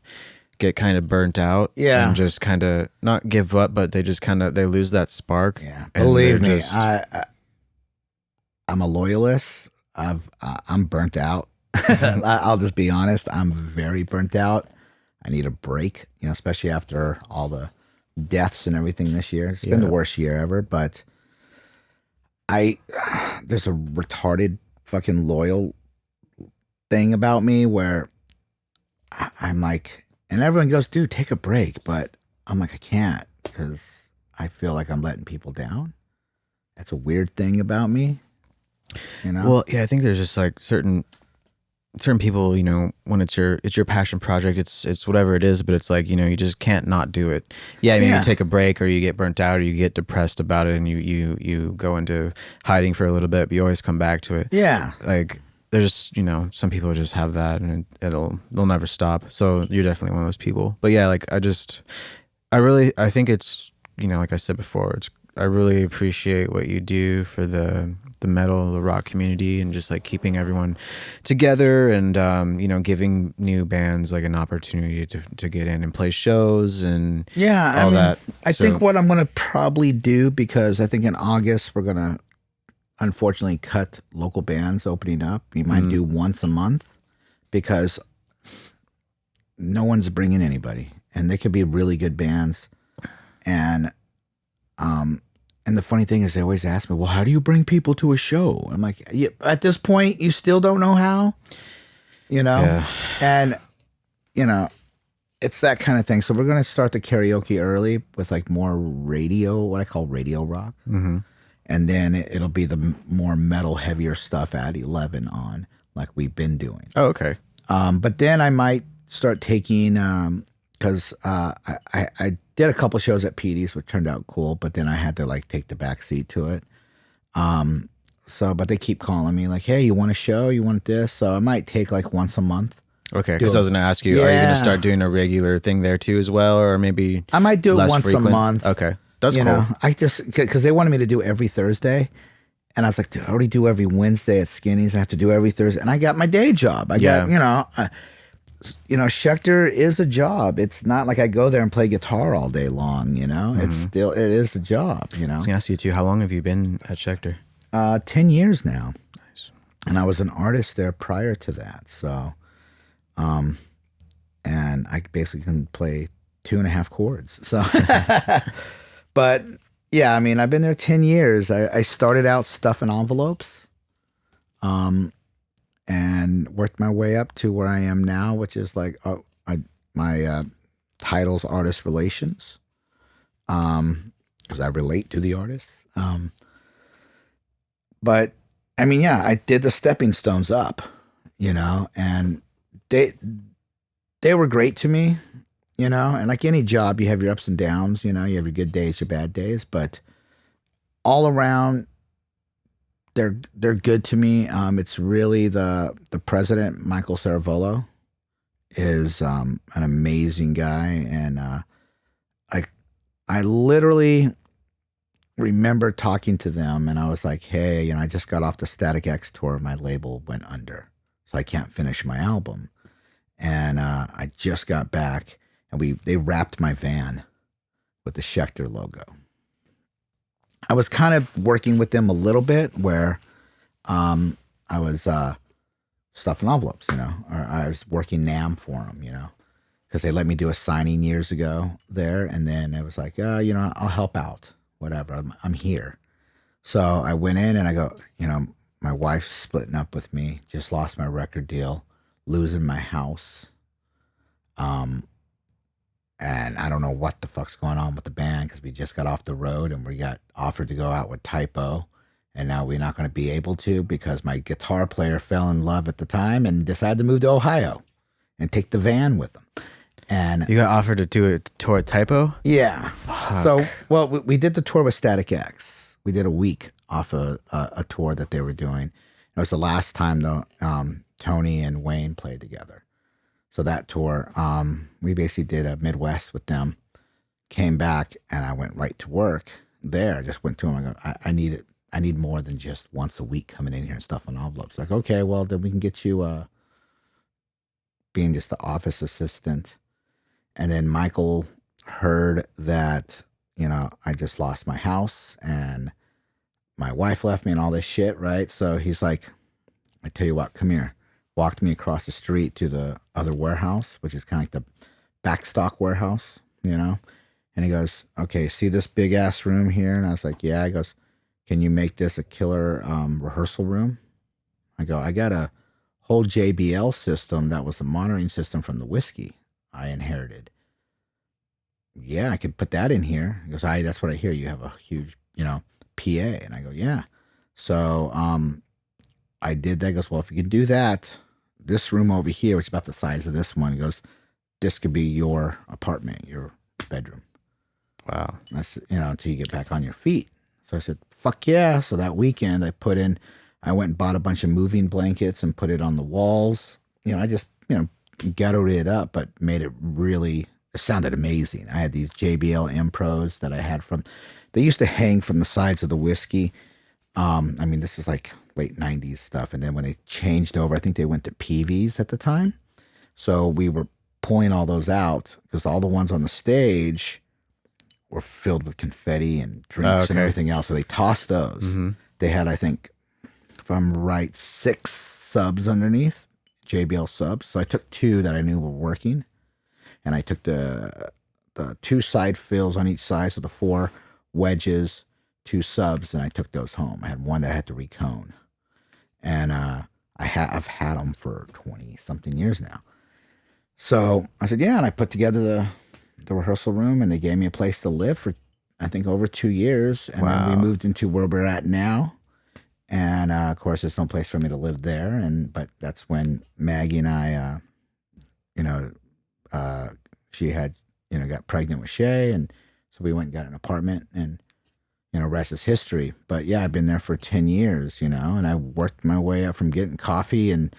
get kind of burnt out and just kind of not give up, but they just they lose that spark. Yeah. Believe me, I'm a loyalist. I'm burnt out. I'll just be honest. I'm very burnt out. I need a break, especially after all the deaths and everything this year. It's been the worst year ever, but there's a retarded fucking loyal thing about me where I'm like, and everyone goes, dude, take a break. But I'm like, I can't because I feel like I'm letting people down. That's a weird thing about me. Well, yeah, I think there's just like certain people, when it's your passion project, it's whatever it is, but it's like, you just can't not do it. Yeah, I mean, you take a break or you get burnt out or you get depressed about it and you go into hiding for a little bit, but you always come back to it. Yeah. Like there's just, some people just have that and they'll never stop. So you're definitely one of those people. But yeah, like I think it's, like I said before, I really appreciate what you do for the metal, the rock community, and just like keeping everyone together and giving new bands like an opportunity to get in and play shows and all that. I think what I'm gonna probably do, because I think in August we're gonna unfortunately cut local bands opening up. We might do once a month because no one's bringing anybody, and they could be really good bands. And the funny thing is, they always ask me, well, how do you bring people to a show? I'm like, at this point, you still don't know how, and, it's that kind of thing. So we're going to start the karaoke early with like more radio, what I call radio rock. Mm-hmm. And then it'll be the more metal, heavier stuff at 11 on, like we've been doing. Oh, okay. But then I might start taking, because I did a couple shows at Petey's, which turned out cool, but then I had to like take the back seat to it. But they keep calling me like, hey, you want a show? You want this? So I might take like once a month. Okay, because I was going to ask you, are you going to start doing a regular thing there too as well? Or maybe I might do it once frequent? A month. Okay, that's cool. I just, because they wanted me to do every Thursday. And I was like, dude, I already do every Wednesday at Skinny's. I have to do every Thursday. And I got my day job. Schecter is a job. It's not like I go there and play guitar all day long, It is a job, I was going to ask you too, how long have you been at Schecter? 10 years now. Nice. And I was an artist there prior to that. So, and I basically can play 2.5 chords. So, but yeah, I mean, I've been there 10 years. I started out stuffing envelopes. And worked my way up to where I am now, which is like my title's artist relations, because I relate to the artists. But I mean, yeah, I did the stepping stones up, and they were great to me, And like any job, you have your ups and downs, you have your good days, your bad days, but all around, they're good to me. It's really the president, Michael Saravolo, is an amazing guy, and I literally remember talking to them, and I was like, hey, I just got off the Static X tour. My label went under, so I can't finish my album. And I just got back, and they wrapped my van with the Schecter logo. I was kind of working with them a little bit where I was stuffing envelopes, or I was working NAM for them, because they let me do a signing years ago there. And then it was like, I'll help out, whatever. I'm here. So I went in and I go, my wife's splitting up with me, just lost my record deal, losing my house. And I don't know what the fuck's going on with the band because we just got off the road and we got offered to go out with Typo. And now we're not going to be able to because my guitar player fell in love at the time and decided to move to Ohio and take the van with him. And you got offered to do a tour at Typo? Yeah. Fuck. So, well, we did the tour with Static X. We did a week off a tour that they were doing. It was the last time though Tony and Wayne played together. So that tour, we basically did a Midwest with them. Came back and I went right to work there. I just went to him. I go, I need it. I need more than just once a week coming in here and stuffing envelopes. Like, okay, well, then we can get you being just the office assistant. And then Michael heard that, I just lost my house and my wife left me and all this shit, right? So he's like, I tell you what, come here. Walked me across the street to the other warehouse, which is kind of like the backstock warehouse, And he goes, okay, see this big ass room here? And I was like, yeah. He goes, can you make this a killer rehearsal room? I go, I got a whole JBL system that was the monitoring system from the whiskey I inherited. Yeah, I can put that in here. He goes, that's what I hear. You have a huge, PA. And I go, yeah. So I did that. He goes, well, if you can do that, this room over here, which is about the size of this one, he goes, this could be your apartment, your bedroom. Wow. That's, until you get back on your feet. So I said, fuck yeah. So that weekend I went and bought a bunch of moving blankets and put it on the walls. I just, ghettoed it up, but made it it sounded amazing. I had these JBL M Pros that I had they used to hang from the sides of the whiskey. This is like late 90s stuff. And then when they changed over, I think they went to PVs at the time. So we were pulling all those out because all the ones on the stage were filled with confetti and drinks and everything else. So they tossed those. Mm-hmm. They had, I think, if I'm right, 6 subs underneath, JBL subs. So I took 2 that I knew were working. And I took the 2 side fills on each side. So the 4 wedges, 2 subs, and I took those home. I had one that I had to recone. And I've had them for 20 something years now. So I said, yeah. And I put together the rehearsal room and they gave me a place to live for, I think, over 2 years. And then we moved into where we're at now. And of course, there's no place for me to live there. But that's when Maggie and I, she had, got pregnant with Shay. And so we went and got an apartment and, rest is history. But yeah, I've been there for 10 years, and I worked my way up from getting coffee and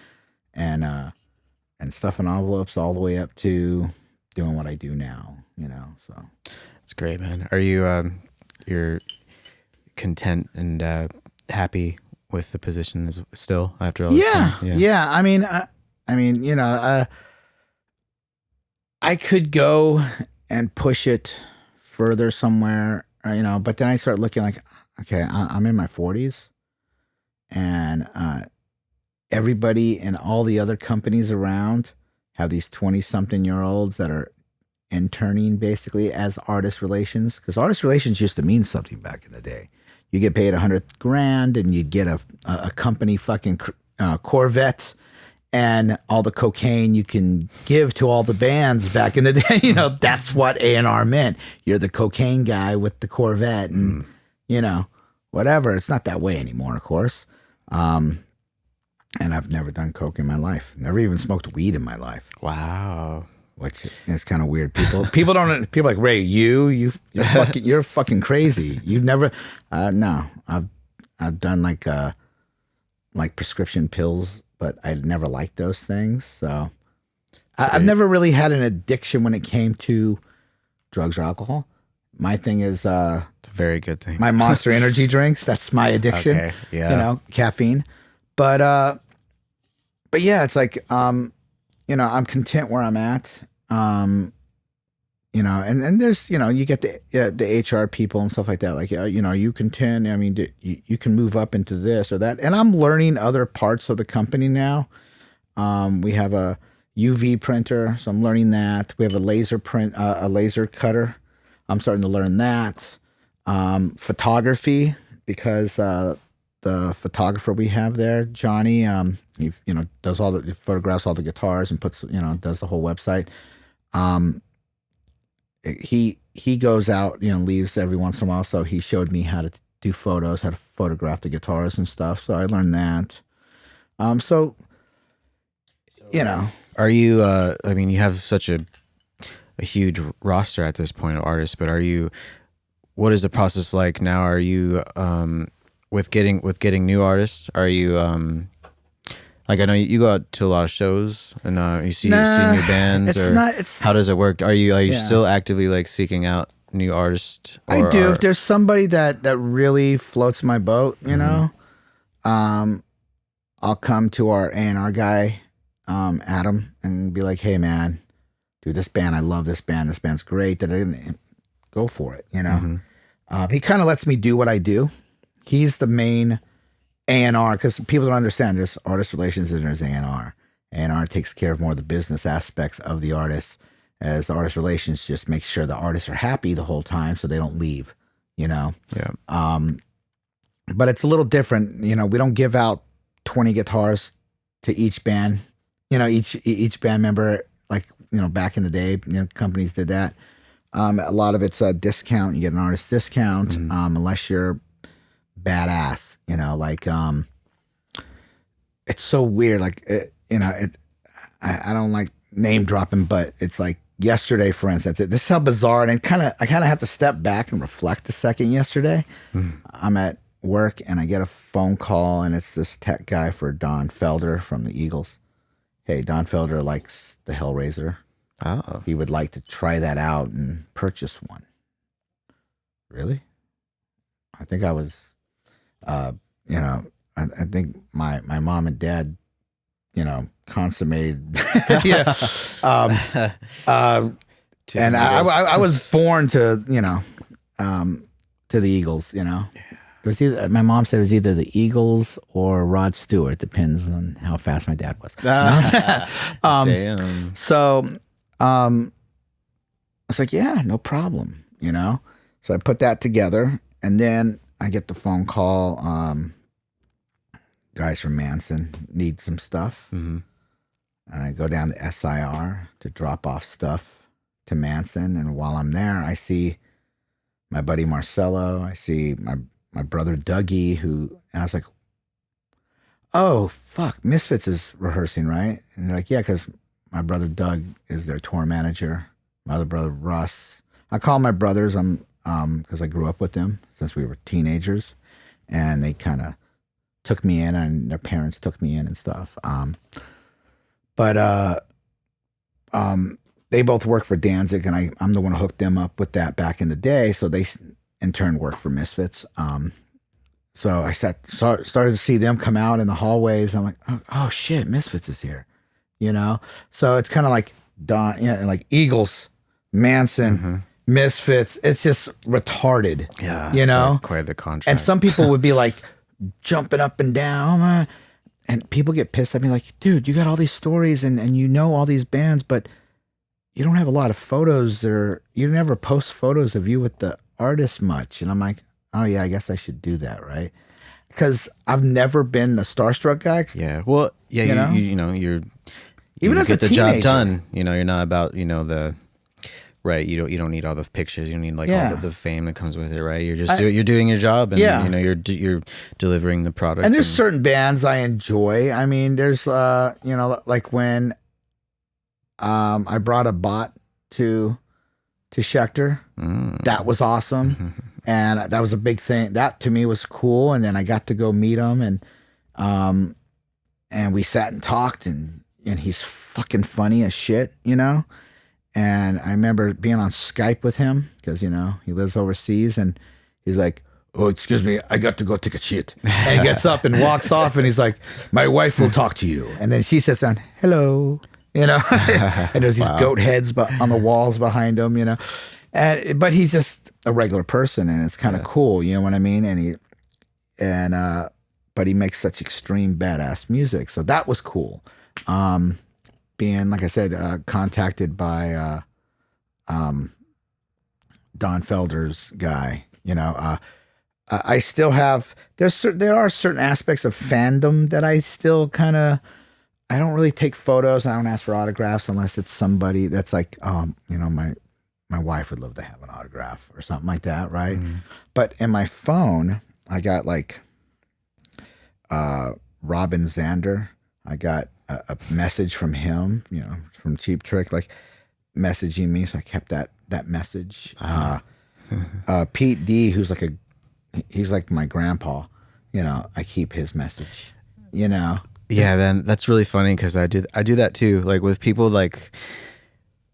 stuffing envelopes all the way up to doing what I do now, so. That's great, man. Are you, you're content and happy with the position still after all this time? Yeah. I could go and push it further somewhere, but then I start looking like, okay, I'm in my 40s and everybody and all the other companies around have these 20-something-year-olds that are interning basically as artist relations, because artist relations used to mean something back in the day. You get paid $100,000 and you get a company fucking Corvette and all the cocaine you can give to all the bands back in the day. That's what A&R meant. You're the cocaine guy with the Corvette and, whatever. It's not that way anymore, of course. And I've never done coke in my life. Never even smoked weed in my life. Wow. Which is kind of weird. People are like, Ray, you're fucking crazy. You've never, no, I've done like prescription pills, but I never liked those things. So I've never really had an addiction when it came to drugs or alcohol. My thing is It's a very good thing. my Monster Energy drinks. That's my addiction. Okay, yeah. Caffeine. But yeah, it's like I'm content where I'm at. And there's you get the HR people and stuff like that. Like you content. I mean, you can move up into this or that. And I'm learning other parts of the company now. We have a UV printer, so I'm learning that. We have a laser cutter. I'm starting to learn that. Photography, because the photographer we have there, Johnny, he does he photographs all the guitars and does the whole website. He goes out, leaves every once in a while. So he showed me how to do photos, how to photograph the guitars and stuff. So I learned that. So Are you? I mean, you have such a huge roster at this point of artists, but what is the process like now? Are you with getting new artists? Are you like, I know you go out to a lot of shows and you see new bands, how does it work? Are you still actively like seeking out new artists? I do. If there's somebody that really floats my boat, I'll come to our A&R guy, Adam, and be like, hey man, dude, this band, I love this band. This band's great. That I didn't go for it, He kind of lets me do what I do. He's the main A&R, because people don't understand there's artist relations and there's A&R. A&R takes care of more of the business aspects of the artist, as the artist relations just make sure the artists are happy the whole time so they don't leave, Yeah. But it's a little different. We don't give out 20 guitars to each band, each band member, like, back in the day, companies did that. A lot of it's a discount. You get an artist discount, unless you're badass, it's so weird. Like, I don't like name dropping, but it's like yesterday, for instance, this is how bizarre. And I kind of have to step back and reflect a second. Yesterday, I'm at work and I get a phone call, and it's this tech guy for Don Felder from the Eagles. Hey, Don Felder likes the Hellraiser. Oh. He would like to try that out and purchase one. Really? I think I was, I think my mom and dad, consummated. Yeah. And I was born to, to the Eagles, It was either, my mom said it was either the Eagles or Rod Stewart. Depends on how fast my dad was. Damn. So, I was like, yeah, no problem, So I put that together, and then I get the phone call. Guys from Manson need some stuff, and I go down to SIR to drop off stuff to Manson. And while I'm there, I see my buddy Marcelo. I see my brother Dougie, and I was like, oh fuck, Misfits is rehearsing, right? And they're like, yeah, because my brother Doug is their tour manager. My other brother Russ. I call my brothers. Because I grew up with them since we were teenagers, and they kind of took me in, and their parents took me in and stuff. But they both work for Danzig, and I'm the one who hooked them up with that back in the day. So they in turn work for Misfits. So I started to see them come out in the hallways. I'm like, oh shit, Misfits is here, So it's kind of like like Eagles, Manson, Misfits. It's just retarded. Yeah, like quite the contrast. And some people would be like jumping up and down, and people get pissed at me like, dude, you got all these stories and all these bands, but you don't have a lot of photos, or you never post photos of you with the artist much. And I'm like, oh yeah, I guess I should do that, right? Because I've never been the starstruck guy. Yeah, well, yeah, you even as get a the teenager, job done. You're not about the right. You don't need all the pictures. You don't need like all the fame that comes with it, right? You're just you're doing your job, and you're delivering the product. And there's certain bands I enjoy. I mean, there's like when I brought a bot to Schecter. That was awesome. And that was a big thing. That to me was cool. And then I got to go meet him, and we sat and talked, and he's fucking funny as shit, And I remember being on Skype with him because, you know, he lives overseas, and he's like, "Oh, excuse me, I got to go take a shit." And he gets up and walks off, and he's like, "My wife will talk to you." And then she sits down, "Hello," you know, and there's these goat heads on the walls behind him, you know. But he's just a regular person, and it's kind of cool, you know what I mean? But he makes such extreme badass music, so that was cool. Being, like I said, contacted by Don Felder's guy, you know. I still have there are certain aspects of fandom that I still kind of, I don't really take photos, and I don't ask for autographs unless it's somebody that's like, you know, my wife would love to have an autograph or something like that, right? But in my phone, I got like Robin Zander. I got a message from him, you know, from Cheap Trick, like messaging me. So I kept that message. Pete D, he's like my grandpa, you know, I keep his message, you know? Yeah, man, that's really funny because I do that too. Like with people, like,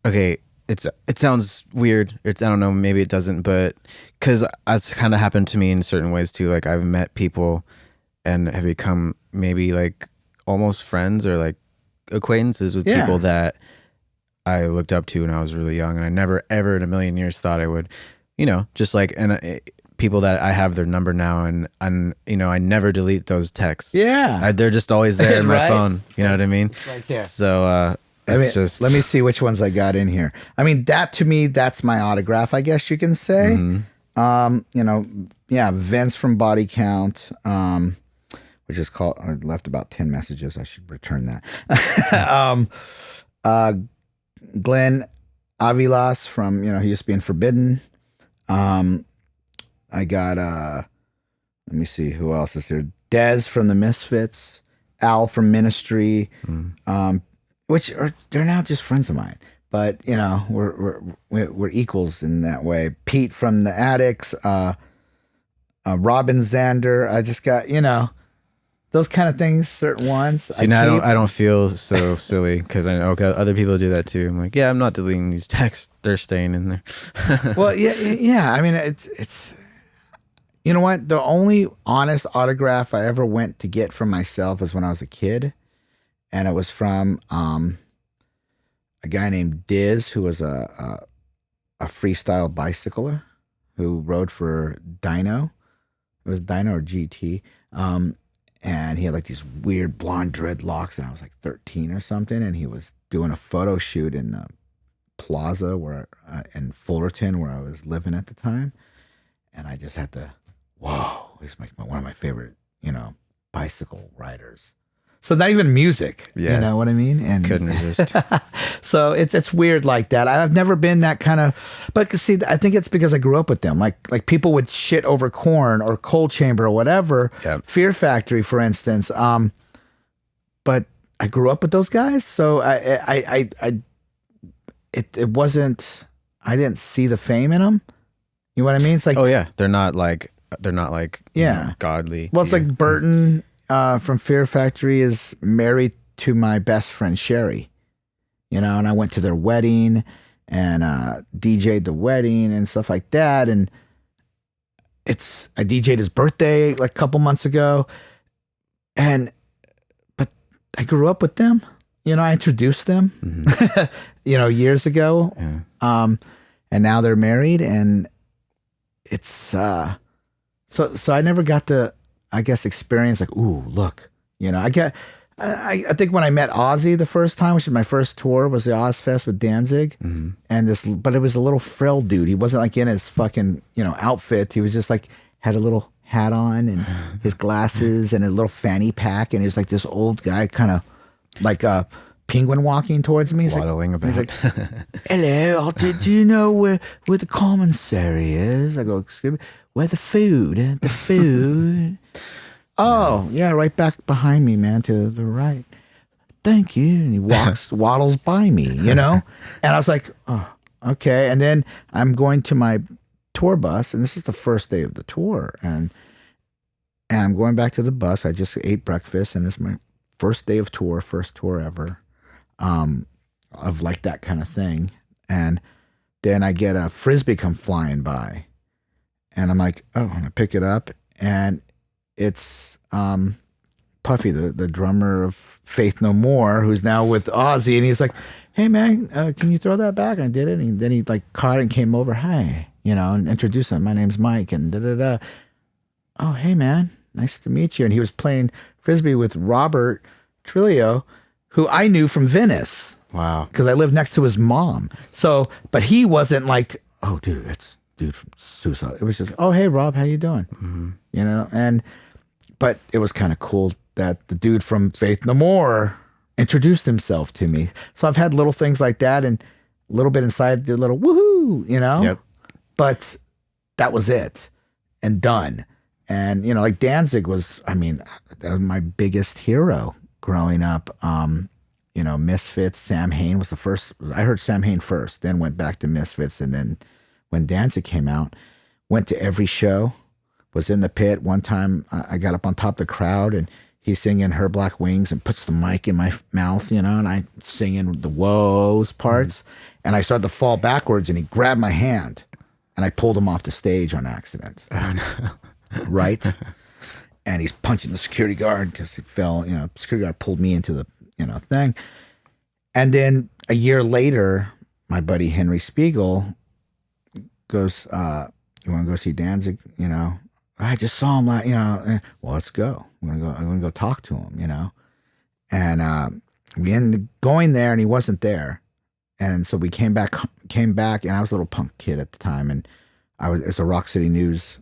okay, it sounds weird. I don't know, maybe it doesn't, but because that's kind of happened to me in certain ways too. Like I've met people and have become maybe like almost friends or like acquaintances with people that I looked up to when I was really young, and I never ever in a million years thought I would, you know, just like, and people that I have their number now, and you know, I never delete those texts. Yeah, they're just always there in my phone. You know what I mean? Right here. So just let me see which ones I got in here. I mean, that to me, that's my autograph, I guess you can say. You know, yeah, Vince from Body Count. Which is called, I left about 10 messages. I should return that. Glenn Avilas from, you know, he used to be in Forbidden. I got, let me see, who else is there? Dez from the Misfits. Al from Ministry. Which they're now just friends of mine. But, you know, we're equals in that way. Pete from the Addicts. Robin Zander. I just got, you know, those kind of things, certain ones. See, now I don't feel so silly because I know other people do that too. I'm like, yeah, I'm not deleting these texts. They're staying in there. Well, yeah. I mean, it's you know what? The only honest autograph I ever went to get for myself was when I was a kid, and it was from a guy named Diz, who was a freestyle bicycler who rode for Dino. It was Dino or GT. And he had like these weird blonde dreadlocks, and I was like 13 or something, and he was doing a photo shoot in the plaza in Fullerton, where I was living at the time. And I just had to, whoa, he's like one of my favorite, you know, bicycle riders. So not even music, you know what I mean? And couldn't resist. So it's weird like that. I've never been that kind of, but see, I think it's because I grew up with them. Like people would shit over Korn or Cold Chamber or whatever. Yep. Fear Factory, for instance. But I grew up with those guys, so it wasn't. I didn't see the fame in them. You know what I mean? It's like, oh yeah, they're not like you know, godly. Well, it's like Burton. From Fear Factory is married to my best friend Sherry, you know, and I went to their wedding and DJ'd the wedding and stuff like that. And I DJ'd his birthday like a couple months ago, but I grew up with them, you know. I introduced them, you know, years ago, and now they're married, and it's so I never got to, I guess, experience like, ooh, look, you know, I think when I met Ozzy the first time, which is my first tour, was the Ozfest with Danzig, and but it was a little frail dude. He wasn't like in his fucking, you know, outfit. He was just like, had a little hat on and his glasses and a little fanny pack, and he was like this old guy, kind of like a penguin walking towards me. He's waddling like, about. He's like, hello, do you know where the commissary is? I go, excuse me, where the food? Oh, yeah, right back behind me, man, to the right. Thank you. And he waddles by me, you know? And I was like, oh, okay. And then I'm going to my tour bus, and this is the first day of the tour. And I'm going back to the bus. I just ate breakfast, and it's my first day of tour, first tour ever, of like that kind of thing. And then I get a Frisbee come flying by. And I'm like, oh, I pick it up. And it's Puffy, the drummer of Faith No More, who's now with Ozzy. And he's like, hey, man, can you throw that back? And I did it. And then he like caught it and came over. Hi, and introduced him. My name's Mike. And da-da-da. Oh, hey, man, nice to meet you. And he was playing Frisbee with Robert Trujillo, who I knew from Venice. Wow. Because I lived next to his mom. So, but he wasn't like, oh, dude, it's dude from Suicide. It was just, oh, hey, Rob, how you doing? Mm-hmm. But it was kind of cool that the dude from Faith No More introduced himself to me. So I've had little things like that, and a little bit inside, the little woohoo, Yep. But that was it and done. And, like Danzig was, that was my biggest hero growing up. Misfits, Sam Hain was the first. I heard Sam Hain first, then went back to Misfits. And then when Danzig came out, went to every show, was in the pit. One time I got up on top of the crowd and he's singing Her Black Wings and puts the mic in my mouth, and I'm singing the woes parts. And I started to fall backwards and he grabbed my hand and I pulled him off the stage on accident. Oh, no. Right? And he's punching the security guard because he fell, security guard pulled me into the, thing. And then a year later, my buddy Henry Spiegel goes, you want to go see Danzig? I just saw him, well, let's go. I'm going to go talk to him, And we ended up going there and he wasn't there. And so we came back and I was a little punk kid at the time. And it's a Rock City News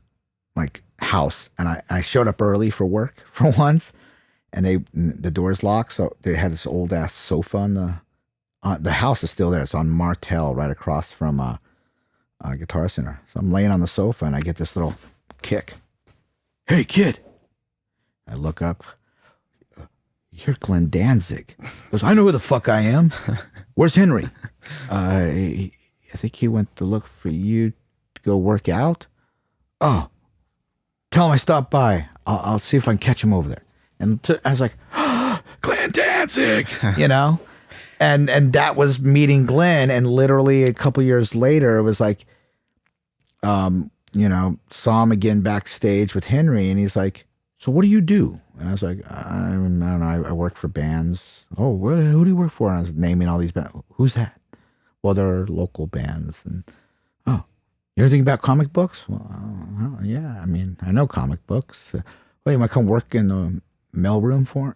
house. And I showed up early for work for once. And the door's locked, so they had this old ass sofa on the house is still there. It's on Martel, right across from Guitar Center. So I'm laying on the sofa and I get this little kick. Hey, kid! I look up. You're Glenn Danzig. He goes, I know who the fuck I am. Where's Henry? I think he went to look for you to go work out. Oh, tell him I stopped by. I'll see if I can catch him over there. And I was like, oh, Glenn Danzig, and that was meeting Glenn. And literally a couple years later, it was like, saw him again backstage with Henry. And he's like, so what do you do? And I was like, I don't know. I work for bands. Oh, who do you work for? And I was naming all these bands. Who's that? Well, they're local bands. And, oh, you ever think about comic books? Well, yeah, I know comic books. Well, you might come work in the mailroom for,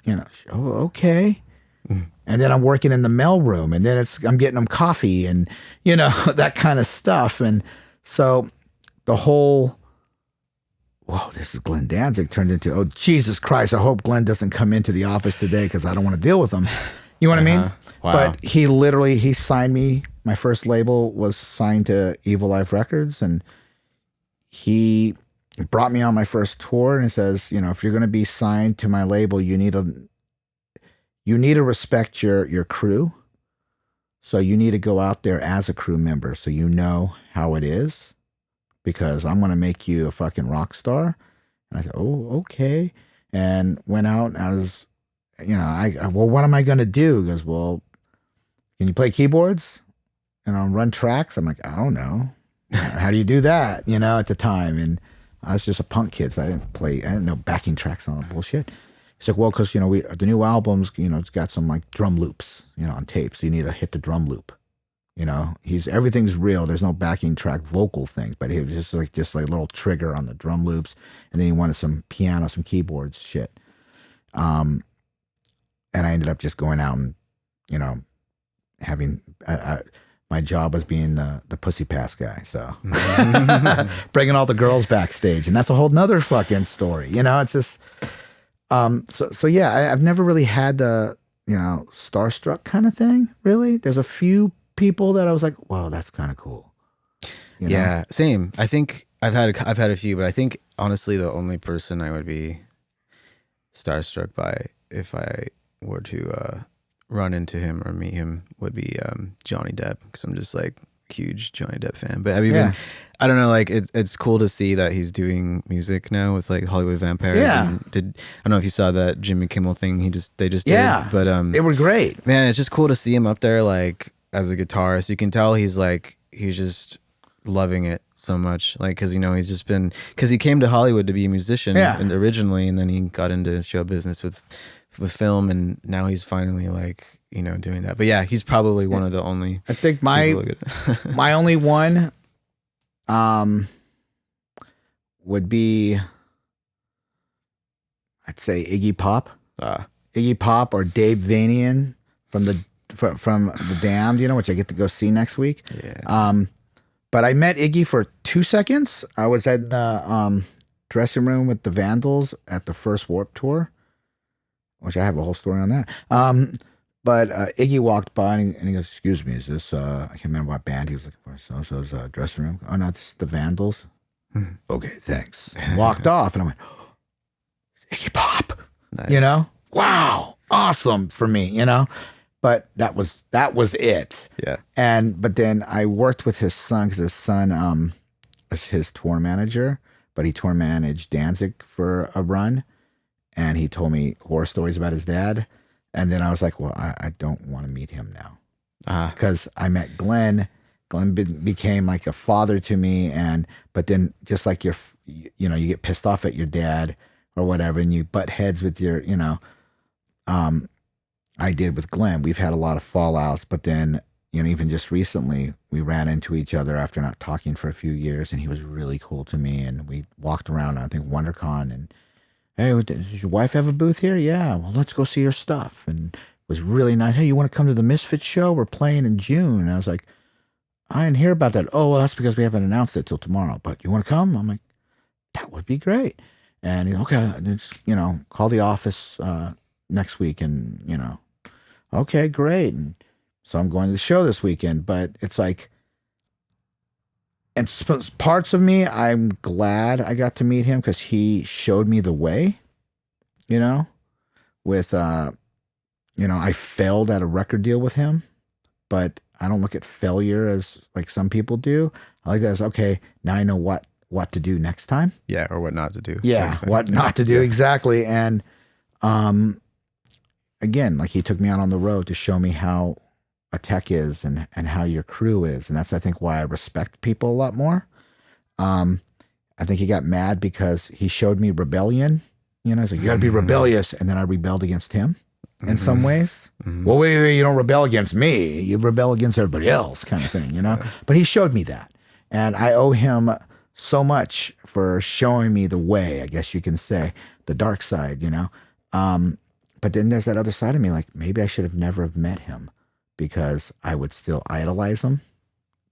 oh, okay. And then I'm working in the mailroom, and then I'm getting them coffee and, that kind of stuff. And so the whole, whoa, this is Glenn Danzig turned into, oh, Jesus Christ, I hope Glenn doesn't come into the office today because I don't want to deal with him. You know what I mean? Wow. But he signed me. My first label was signed to Evil Life Records, and he brought me on my first tour, and it says, if you're going to be signed to my label, you need to respect your crew. So you need to go out there as a crew member so you know how it is, because I'm going to make you a fucking rock star. And I said, oh, okay. And went out and I was, well, what am I going to do? He goes, well, can you play keyboards? Run tracks? I'm like, I don't know. How do you do that? At the time. And I was just a punk kid, so I didn't know backing tracks on the bullshit. He's like, well, because, the new albums, it's got some drum loops, on tape. So you need to hit the drum loop. Everything's real. There's no backing track vocal things, but he was just a little trigger on the drum loops. And then he wanted some piano, some keyboards shit. And I ended up just going out and, having, my job was being the pussy pass guy. So bringing all the girls backstage, and that's a whole nother fucking story. It's just, so yeah, I've never really had the, starstruck kind of thing. Really. There's a few people that I was like, wow, that's kind of cool. Yeah, same. I think I've had a few, but I think honestly, the only person I would be starstruck by if I were to, run into him or meet him would be Johnny Depp, because I'm just huge Johnny Depp fan. But I don't know, it's cool to see that he's doing music now with Hollywood Vampires. Yeah. And I don't know if you saw that Jimmy Kimmel thing they just yeah, did, but they were great. Man, it's just cool to see him up there as a guitarist. You can tell he's just loving it so much, like, because he's just been, because he came to Hollywood to be a musician originally, and then he got into show business with film, and now he's finally like doing that. But yeah, he's probably one of the only. I think my only one would be, I'd say Iggy Pop. Iggy Pop or Dave Vanian from the Damned, which I get to go see next week. Yeah. But I met Iggy for 2 seconds. I was at the dressing room with the Vandals at the first Warped Tour, which I have a whole story on that. But Iggy walked by and he goes, "Excuse me, is this, I can't remember what band he was looking for. So-and-so's dressing room. Oh, no, it's the Vandals." "Okay, thanks." And walked off, and I went, "Oh, it's Iggy Pop." Nice. Wow, awesome for me, But that was it. Yeah. But then I worked with his son, because his son was his tour manager, but he tour managed Danzig for a run, and he told me horror stories about his dad. And then I was like, well, I don't want to meet him now, because I met Glenn. Glenn became like a father to me, but then just like you get pissed off at your dad or whatever, and you butt heads with your, I did with Glenn. We've had a lot of fallouts, but then, even just recently, we ran into each other after not talking for a few years, and he was really cool to me. And we walked around, I think, WonderCon, and, "Hey, does your wife have a booth here?" "Yeah." "Well, let's go see her stuff." And it was really nice. "Hey, you want to come to the Misfits show? We're playing in June." And I was like, "I didn't hear about that." "Oh, well, that's because we haven't announced it till tomorrow, but you want to come?" I'm like, "That would be great." And okay, just, call the office next week, and, okay, great. And so I'm going to the show this weekend, but it's like, and parts of me, I'm glad I got to meet him, because he showed me the way, with, I failed at a record deal with him, but I don't look at failure as like some people do. I like that as, okay, now I know what to do next time. Yeah. Or what not to do. Yeah. What not to do. Yeah. Exactly. And, again, like, he took me out on the road to show me how a tech is and how your crew is. And that's, I think, why I respect people a lot more. I think he got mad because he showed me rebellion. He's like, "You got to be rebellious." And then I rebelled against him in some ways. Well, wait, you don't rebel against me. You rebel against everybody else, kind of thing, But he showed me that. And I owe him so much for showing me the way, I guess you can say, the dark side, But then there's that other side of me, like, maybe I should have never have met him, because I would still idolize him.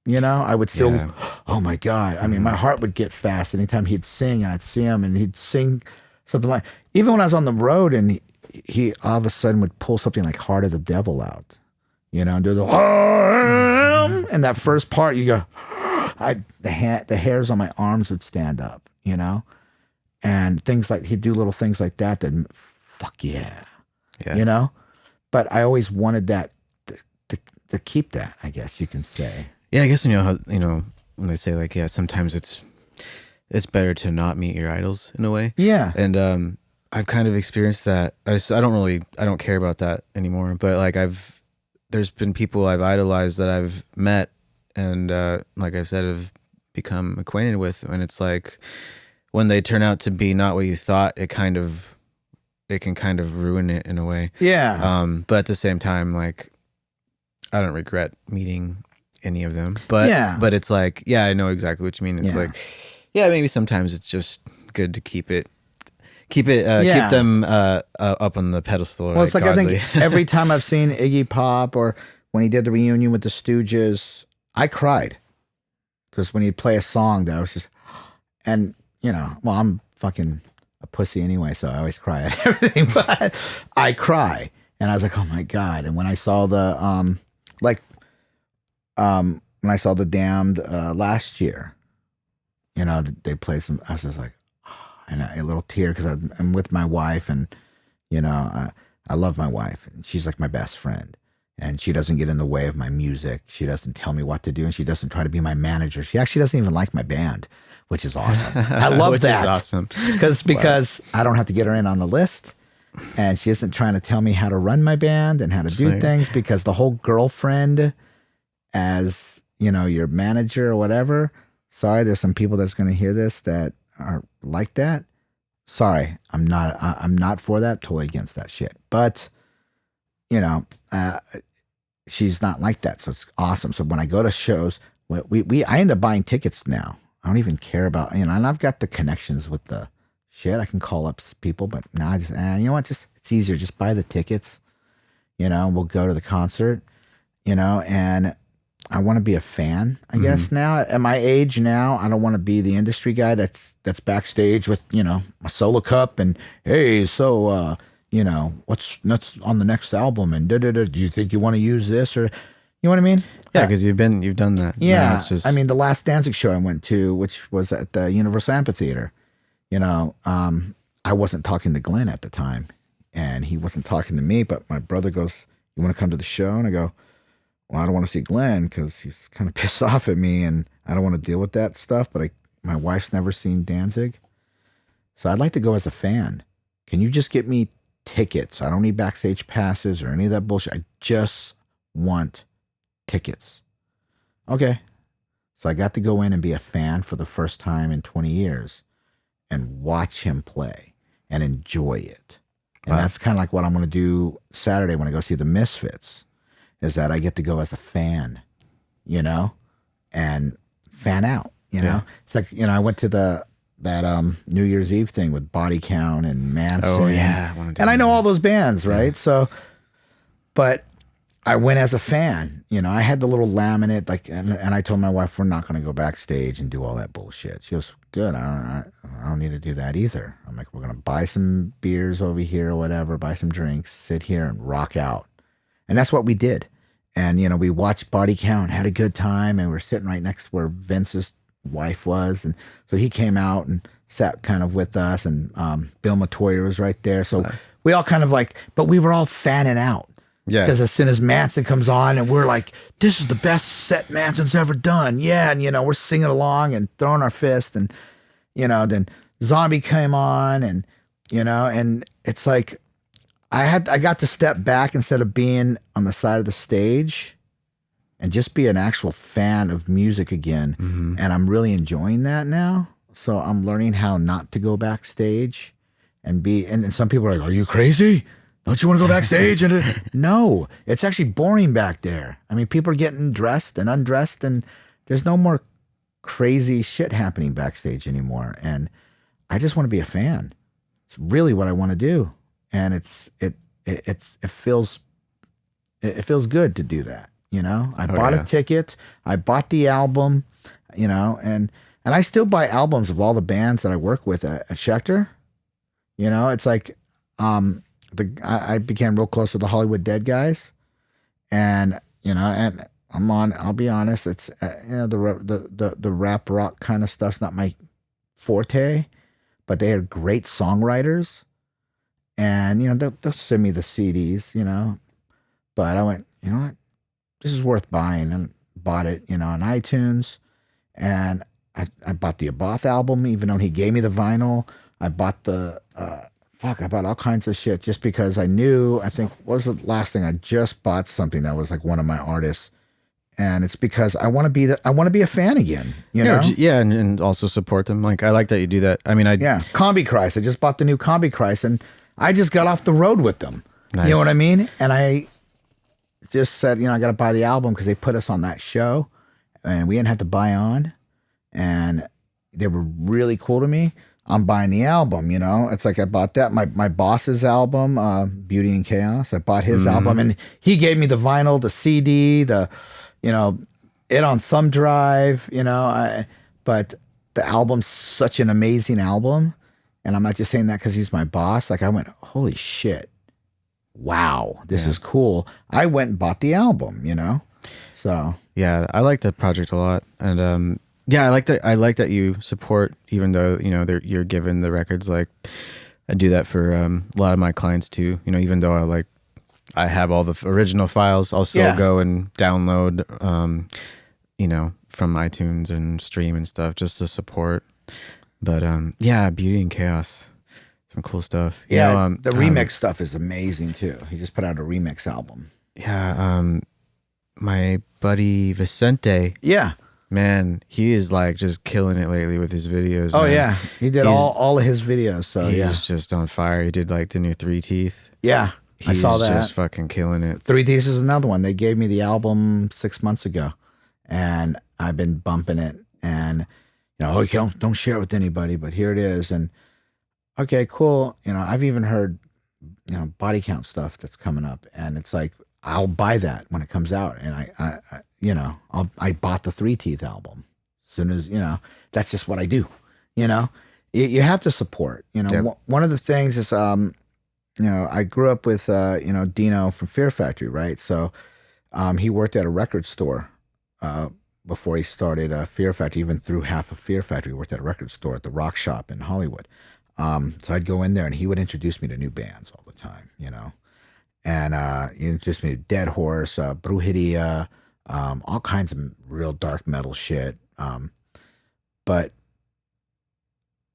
I would still, oh my God. I mean, my heart would get fast anytime he'd sing, and I'd see him and he'd sing something like, even when I was on the road, and he all of a sudden would pull something like Heart of the Devil out, and do the, and that first part, you go, the hairs on my arms would stand up, and things like, he'd do little things like that, fuck yeah. But I always wanted that to keep that, I guess you can say. Yeah, I guess how when they say, like, yeah, sometimes it's better to not meet your idols in a way. Yeah. And I've kind of experienced that. I don't care about that anymore. But like, there's been people I've idolized that I've met, and like I said, have become acquainted with, and it's like, when they turn out to be not what you thought, it can kind of ruin it in a way. Yeah. But at the same time, like, I don't regret meeting any of them. But but it's like, yeah, I know exactly what you mean. It's like, yeah, maybe sometimes it's just good to keep them up on the pedestal. Well, it's like, godly. I think every time I've seen Iggy Pop, or when he did the reunion with the Stooges, I cried, because when he'd play a song that I was just, and well, I'm fucking a pussy anyway, so I always cry at everything, but I cry, and I was like, oh my God. And when I saw the when I saw the Damned last year, they played some, I was just like, and a little tear, because I'm with my wife, and I love my wife, and she's like my best friend, and she doesn't get in the way of my music. She doesn't tell me what to do, and she doesn't try to be my manager. She actually doesn't even like my band, which is awesome. I love which that. Which is awesome. Because I don't have to get her in on the list, and she isn't trying to tell me how to run my band and how to do things, because the whole girlfriend as, your manager or whatever, sorry, there's some people that's going to hear this that are like that. Sorry, I'm not for that. Totally against that shit. But, she's not like that. So it's awesome. So when I go to shows, I end up buying tickets now. I don't even care about, and I've got the connections with the shit. I can call up people, but now I just, you know what? Just, it's easier. Just buy the tickets, we'll go to the concert, and I want to be a fan, I guess now at my age now. I don't want to be the industry guy that's backstage with, a solo cup and, hey, so, what's on the next album and do you think you want to use this, or you know what I mean? Yeah, because you've done that. Yeah, I mean, the last Danzig show I went to, which was at the Universal Amphitheater, I wasn't talking to Glenn at the time, and he wasn't talking to me. But my brother goes, "You want to come to the show?" And I go, "Well, I don't want to see Glenn because he's kind of pissed off at me, and I don't want to deal with that stuff." But my wife's never seen Danzig, so I'd like to go as a fan. Can you just get me tickets? I don't need backstage passes or any of that bullshit. I just want tickets. Okay. So I got to go in and be a fan for the first time in 20 years and watch him play and enjoy it. And that's kind of like what I'm going to do Saturday when I go see the Misfits, is that I get to go as a fan, and fan out, It's like, I went to that New Year's Eve thing with Body Count and Manson. Oh, yeah. And I know all those bands, right? Yeah. So, but I went as a fan, I had the little laminate, and I told my wife, we're not going to go backstage and do all that bullshit. She goes, good. I don't need to do that either. I'm like, we're going to buy some beers over here or whatever, buy some drinks, sit here and rock out. And that's what we did. And, we watched Body Count, had a good time, and we're sitting right next to where Vince's wife was. And so he came out and sat kind of with us, and Bill Matoya was right there. So nice. We all kind of but we were all fanning out. Yeah. Because as soon as Manson comes on, and we're like, this is the best set Manson's ever done. Yeah. And, we're singing along and throwing our fist. And, then Zombie came on, and, and it's like, I got to step back instead of being on the side of the stage and just be an actual fan of music again. Mm-hmm. And I'm really enjoying that now. So I'm learning how not to go backstage and and some people are like, are you crazy? Don't you want to go backstage? And no, it's actually boring back there. I mean, people are getting dressed and undressed, and there's no more crazy shit happening backstage anymore. And I just want to be a fan. It's really what I want to do. And it feels good to do that. I bought a ticket. I bought the album, and I still buy albums of all the bands that I work with at Schecter. It's like, I became real close to the Hollywood Dead guys, and and I'll be honest, it's the rap rock kind of stuff's not my forte, but they are great songwriters, and they'll send me the CDs, but I went, you know what, this is worth buying, and bought it, on iTunes, and I bought the Abath album, even though he gave me the vinyl. I bought I bought all kinds of shit just because I knew, I think, what was the last thing? I just bought something that was like one of my artists. And it's because I want to be a fan again, Yeah, and also support them. Like, I like that you do that. I mean, Combi Christ. I just bought the new Combi Christ, and I just got off the road with them. Nice. You know what I mean? And I just said, I got to buy the album because they put us on that show, and we didn't have to buy on, and they were really cool to me. I'm buying the album, It's like I bought that. My boss's album, Beauty and Chaos. I bought his album, and he gave me the vinyl, the CD, it on thumb drive, but the album's such an amazing album. And I'm not just saying that because he's my boss. Like, I went, holy shit. Wow, this is cool. I went and bought the album, So yeah, I like that project a lot. And yeah, I like that you support, even though you're given the records. Like, I do that for a lot of my clients too. Even though I have all the original files, I'll still go and download, from iTunes and stream and stuff just to support. But Beauty and Chaos, some cool stuff. The remix stuff is amazing too. He just put out a remix album. Yeah, my buddy Vicente, Yeah. man, he is like just killing it lately with his videos. Oh man. yeah, he did all of his videos. So yeah, He's just on fire. He did like the new Three Teeth. yeah, I He's saw that. just fucking killing it. 3Ds is another one. They gave me the album 6 months ago, and I've been bumping it. And oh, you don't share it with anybody, but here it is. And okay, cool. I've even heard body count stuff that's coming up, and it's like I'll buy that when it comes out. And I bought the Three Teeth album as soon as that's just what I do. You have to support. Yep. One of the things is I grew up with Dino from Fear Factory, right? So he worked at a record store before he started Fear Factory. Even through half of Fear Factory, he worked at a record store at the Rock Shop in Hollywood. So I'd go in there and he would introduce me to new bands all the time, and he introduced me to Dead Horse, Brujeria, all kinds of real dark metal shit. But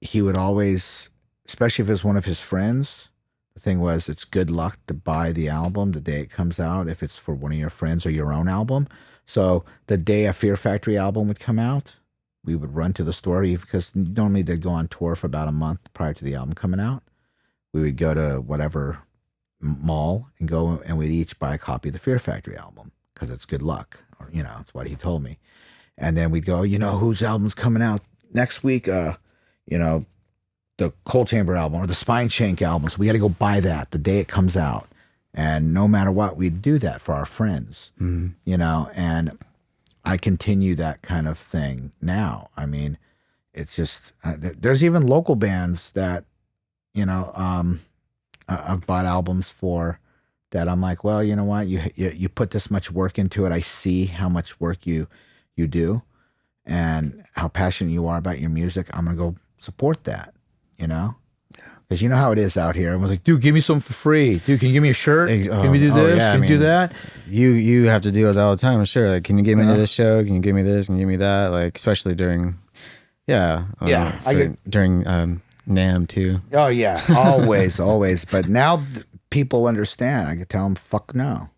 he would always, especially if it was one of his friends, the thing was, it's good luck to buy the album the day it comes out if it's for one of your friends or your own album. So the day a Fear Factory album would come out, we would run to the store because normally they'd go on tour for about a month prior to the album coming out. We would go to whatever mall and we'd each buy a copy of the Fear Factory album because it's good luck, or it's what he told me. And then we'd go, whose album's coming out next week? The Cold Chamber album or the Spine Shank album. So we got to go buy that the day it comes out. And no matter what, we'd do that for our friends, and I continue that kind of thing now. I mean, it's just, there's even local bands that, I've bought albums for that I'm like, well, you know what, you put this much work into it. I see how much work you do and how passionate you are about your music. I'm going to go support that, because you know how it is out here. Everyone's like, dude, give me something for free. Dude, can you give me a shirt? Can we do this? Yeah, can you do that? You have to deal with that all the time. Sure. Like, can you get me to this show? Can you give me this? Can you give me that? Like, especially during, during NAMM too. Oh yeah, always. But now people understand. I could tell them, fuck no.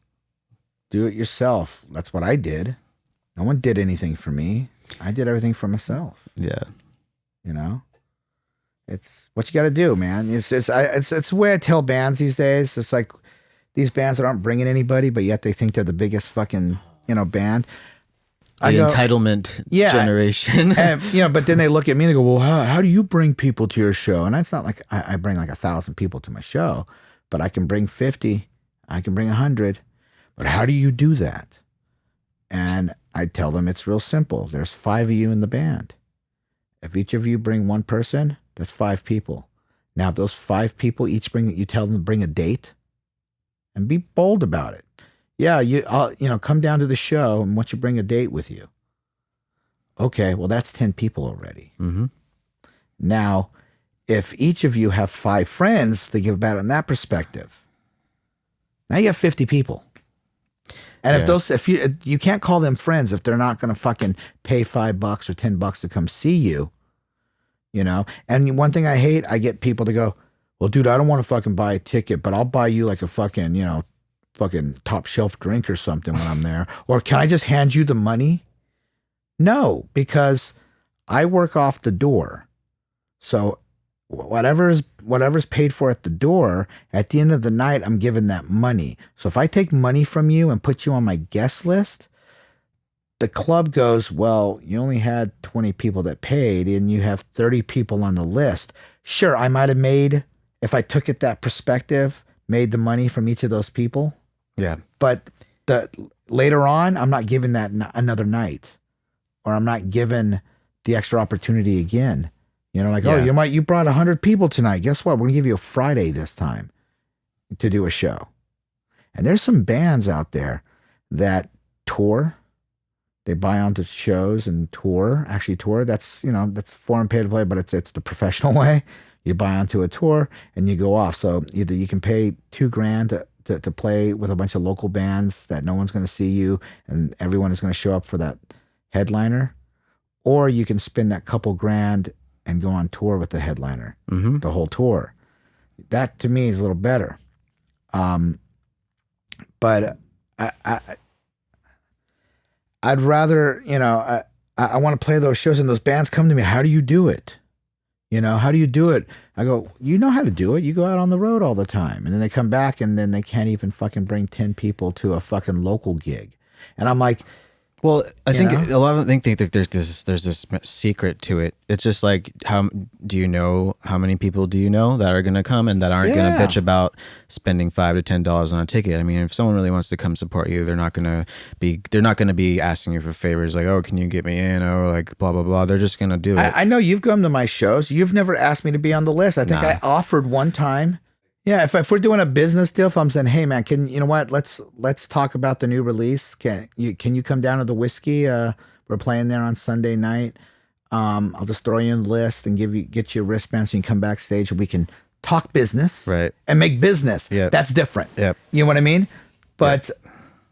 Do it yourself. That's what I did. No one did anything for me. I did everything for myself. Yeah. It's what you got to do, man. It's the way I tell bands these days. It's like these bands that aren't bringing anybody, but yet they think they're the biggest fucking band. Entitlement generation. And, but then they look at me and they go, well, how do you bring people to your show? And it's not like I bring like 1,000 people to my show, but I can bring 50, I can bring 100. But how do you do that? And I tell them it's real simple. There's 5 of you in the band. If each of you bring one person, that's 5 people. Now, if those 5 people each you tell them to bring a date and be bold about it. Yeah, come down to the show and want you bring a date with you. Okay, well, that's 10 people already. Mm-hmm. Now, if each of you have 5 friends to give about it in that perspective, now you have 50 people. And if you can't call them friends if they're not going to fucking pay $5 or $10 to come see you, And one thing I hate, I get people to go, well, dude, I don't want to fucking buy a ticket, but I'll buy you like a fucking, fucking top shelf drink or something when I'm there. Or can I just hand you the money? No, because I work off the door. So whatever's paid for at the door, at the end of the night, I'm giving that money. So if I take money from you and put you on my guest list, the club goes, well, you only had 20 people that paid and you have 30 people on the list. Sure, I might have made, if I took it that perspective, made the money from each of those people. Yeah. But later on, I'm not giving that another night, or I'm not given the extra opportunity again. Oh, you brought 100 people tonight. Guess what? We're gonna give you a Friday this time to do a show. And there's some bands out there that tour. They buy onto shows and tour. Actually, tour. That's foreign pay to play, but it's the professional way. You buy onto a tour and you go off. So either you can pay $2,000 to play with a bunch of local bands that no one's going to see you and everyone is going to show up for that headliner, or you can spend that couple grand and go on tour with the headliner, the whole tour. That to me is a little better. But I'd rather, I want to play those shows and those bands come to me. How do you do it? How do you do it? I go, you know how to do it. You go out on the road all the time. And then they come back and then they can't even fucking bring 10 people to a fucking local gig. And I'm like, well, I think a lot of them think that there's this secret to it. It's just like, how many people do you know that are going to come and that aren't going to bitch about spending $5 to $10 on a ticket? I mean, if someone really wants to come support you, they're not going to be asking you for favors like, oh, can you get me in? Oh, like blah blah blah. They're just going to do it. I know you've come to my shows. You've never asked me to be on the list. I think I offered one time. Yeah, if we're doing a business deal, if I'm saying, hey man, you know what? Let's talk about the new release. Can you come down to the Whiskey? We're playing there on Sunday night. I'll just throw you in the list and get you a wristband so you can come backstage and we can talk business, right? And make business. Yeah, that's different. Yeah, you know what I mean? But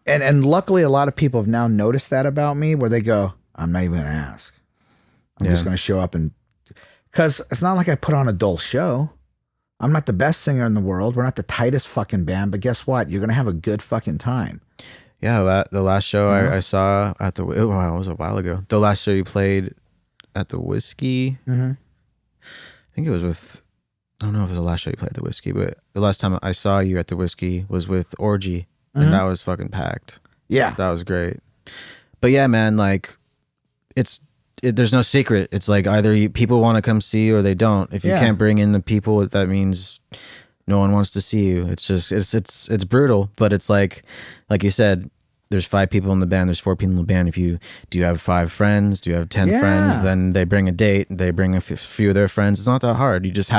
and luckily, a lot of people have now noticed that about me, where they go, I'm not even gonna ask. I'm just gonna show up because it's not like I put on a dull show. I'm not the best singer in the world. We're not the tightest fucking band, but guess what? You're going to have a good fucking time. Yeah, the last show I saw at it was a while ago. The last show you played at the Whiskey, I think it was with, I don't know if it was the last show you played at the Whiskey, but the last time I saw you at the Whiskey was with Orgy, and that was fucking packed. Yeah. That was great. But yeah, man, like, there's no secret. It's like either people want to come see you or they don't. If you can't bring in the people, that means no one wants to see you. It's just it's brutal, but it's like you said, there's 5 people in the band, there's 4 people in the band. Do you have 5 friends? Do you have 10 friends? Then they bring a date, they bring a few of their friends. It's not that hard. You just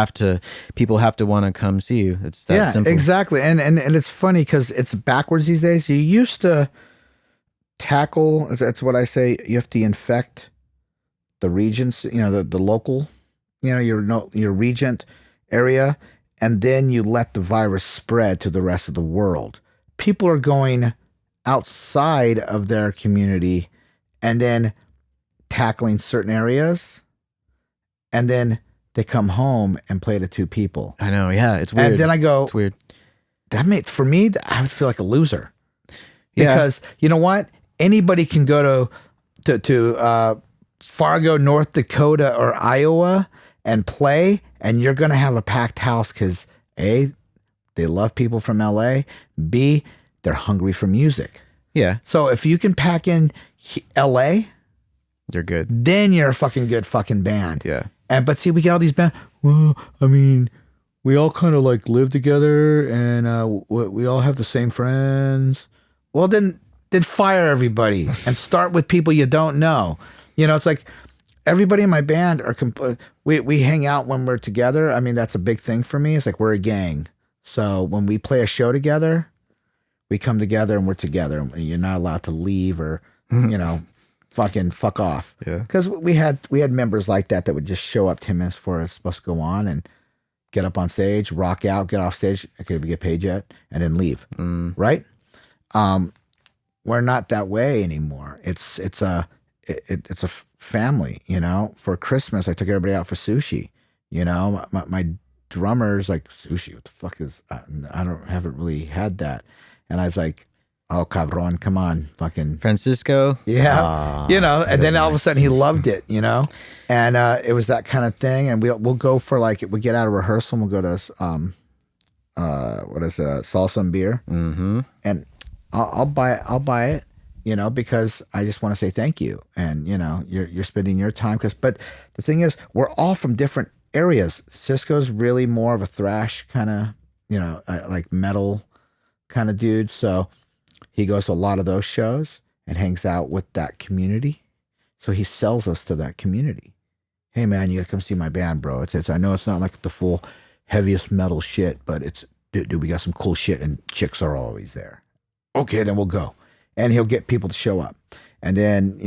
people have to want to come see you. It's that simple. Exactly. And it's funny because it's backwards these days. You used to tackle, that's what I say, you have to infect the regions, the local, your regent area, and then you let the virus spread to the rest of the world. People are going outside of their community and then tackling certain areas, and then they come home and play to 2 people. I know, yeah, it's weird. And then I go, it's weird. For me, I would feel like a loser. Because you know what? Anybody can go to Fargo, North Dakota, or Iowa and play, and you're going to have a packed house because A, they love people from LA, B, they're hungry for music. Yeah. So if you can pack in LA, you're good. Then you're a fucking good fucking band. Yeah. But see, we get all these bands. Well, I mean, we all kind of like live together and we all have the same friends. Well, then fire everybody and start with people you don't know. It's like everybody in my band we hang out when we're together. I mean, that's a big thing for me. It's like we're a gang. So when we play a show together, we come together and we're together. You're not allowed to leave or, fucking fuck off. Yeah. Because we had members like that would just show up 10 minutes before it's supposed to go on and get up on stage, rock out, get off stage. Okay, we get paid yet? And then leave. Right? We're not that way anymore. It's a family, For Christmas, I took everybody out for sushi. My drummer's like, sushi, what the fuck is that? Haven't really had that. And I was like, oh, cabron, come on, fucking Francisco. Yeah. And then all of a sudden he loved it, and it was that kind of thing. And we'll go for we get out of rehearsal and we'll go to, salsa and beer. And I'll buy it, because I just want to say thank you. And, you're spending your time but the thing is, we're all from different areas. Cisco's really more of a thrash kind of, like metal kind of dude. So he goes to a lot of those shows and hangs out with that community. So he sells us to that community. Hey man, you gotta come see my band, bro. I know it's not like the full heaviest metal shit, but dude, we got some cool shit and chicks are always there. Okay, then we'll go. And he'll get people to show up. And then,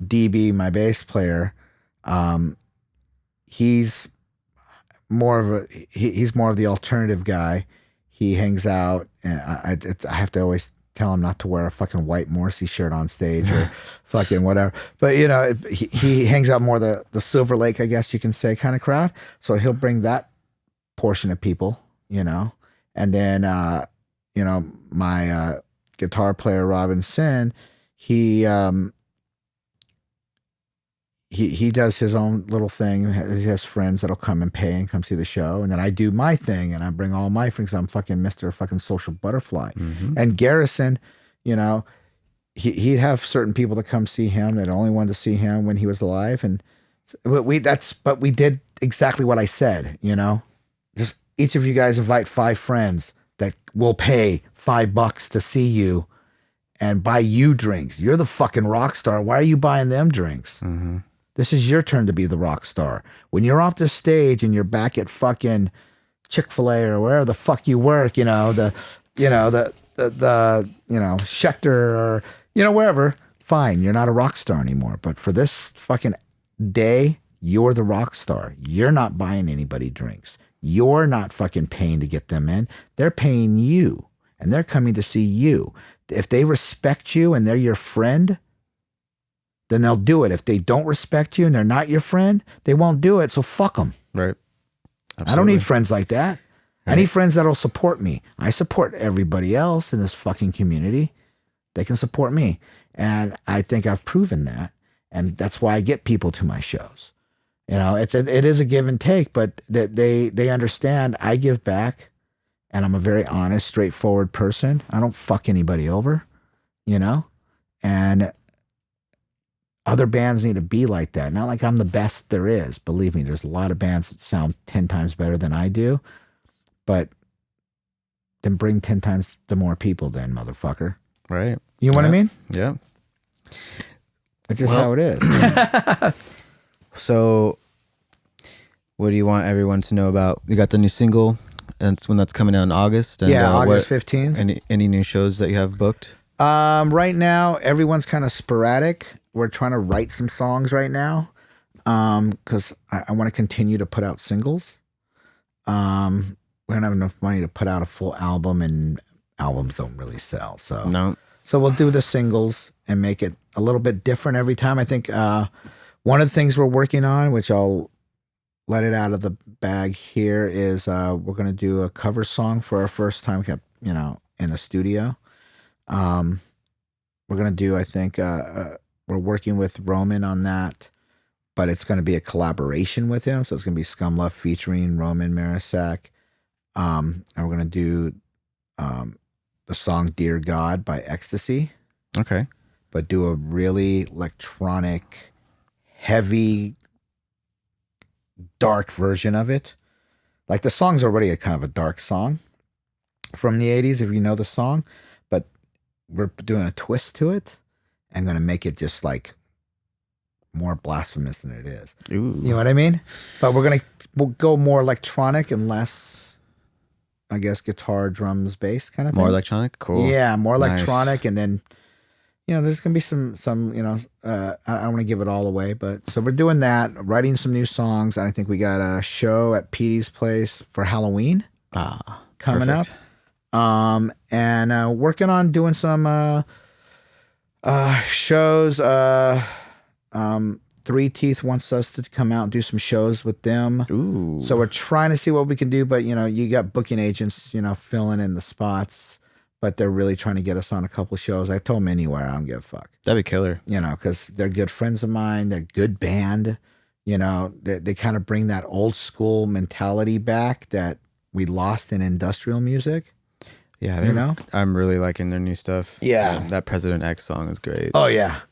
DB, my bass player, he's more of the alternative guy. He hangs out, and I have to always tell him not to wear a fucking white Morrissey shirt on stage or fucking whatever. But, he hangs out more the Silver Lake, I guess you can say, kind of crowd. So he'll bring that portion of people, And then, my guitar player, Robin Sin, he he does his own little thing. He has friends that'll come and pay and come see the show, and then I do my thing and I bring all my friends. I'm fucking Mr. fucking social butterfly. And Garrison, you know, he'd have certain people to come see him that only wanted to see him when he was alive, and but we did exactly what I said. You know, just each of you guys invite 5 friends that will pay $5 to see you and buy you drinks. You're the fucking rock star. Why are you buying them drinks? This is your turn to be the rock star. When you're off the stage and you're back at fucking Chick-fil-A or wherever the fuck you work, you know, the Schecter or, you know, wherever, fine. You're not a rock star anymore. But for this fucking day, you're the rock star. You're not buying anybody drinks. You're not fucking paying to get them in. They're paying you and they're coming to see you. If they respect you and they're your friend, then they'll do it. If they don't respect you and they're not your friend, they won't do it. So fuck them. Right. Absolutely. I don't need friends like that. Right. I need friends that'll support me. I support everybody else in this fucking community. They can support me. And I think I've proven that. And that's why I get people to my shows. You know, it is a give and take, but they understand I give back and I'm a very honest, straightforward person. I don't fuck anybody over, you know? And other bands need to be like that. Not like I'm the best there is. Believe me, there's a lot of bands that sound 10 times better than I do. But then bring 10 times the more people then, motherfucker. Right. You know what I mean? Yeah. It's just how it is. So what do you want everyone to know about? You got the new single, and it's when that's coming out in August. And, yeah, August 15th. Any new shows that you have booked? Right now, everyone's kind of sporadic. We're trying to write some songs right now because I want to continue to put out singles. We don't have enough money to put out a full album, and albums don't really sell. So we'll do the singles and make it a little bit different every time. I think one of the things we're working on, which I'll let it out of the bag here, is we're going to do a cover song for our first time, you know, in the studio. We're going to do, I think, we're working with Roman on that, but it's going to be a collaboration with him. So it's going to be Skumlove featuring Roman Marisak. And we're going to do the song Dear God by Ecstasy. Okay. But do a really electronic, heavy, dark version of it. Like the song's already a kind of a dark song from the 80s, if you know the song. But we're doing a twist to it. I'm going to make it just like more blasphemous than it is. Ooh. You know what I mean? But we'll go more electronic and less, I guess, guitar, drums, bass kind of thing. More electronic? Cool. Yeah, more electronic. Nice. And then, you know, there's going to be some, you know, I don't want to give it all away, but so we're doing that, writing some new songs. And I think we got a show at Petey's place for Halloween coming perfect. up. And working on doing some shows. Three Teeth wants us to come out and do some shows with them. Ooh. So we're trying to see what we can do, but you know, you got booking agents, you know, filling in the spots, but they're really trying to get us on a couple of shows. I told them anywhere, I don't give a fuck. That'd be killer. You know, because they're good friends of mine. They're good band. You know, they kind of bring that old school mentality back that we lost in industrial music. Yeah, you know, I'm really liking their new stuff. Yeah, that President X song is great. Oh yeah.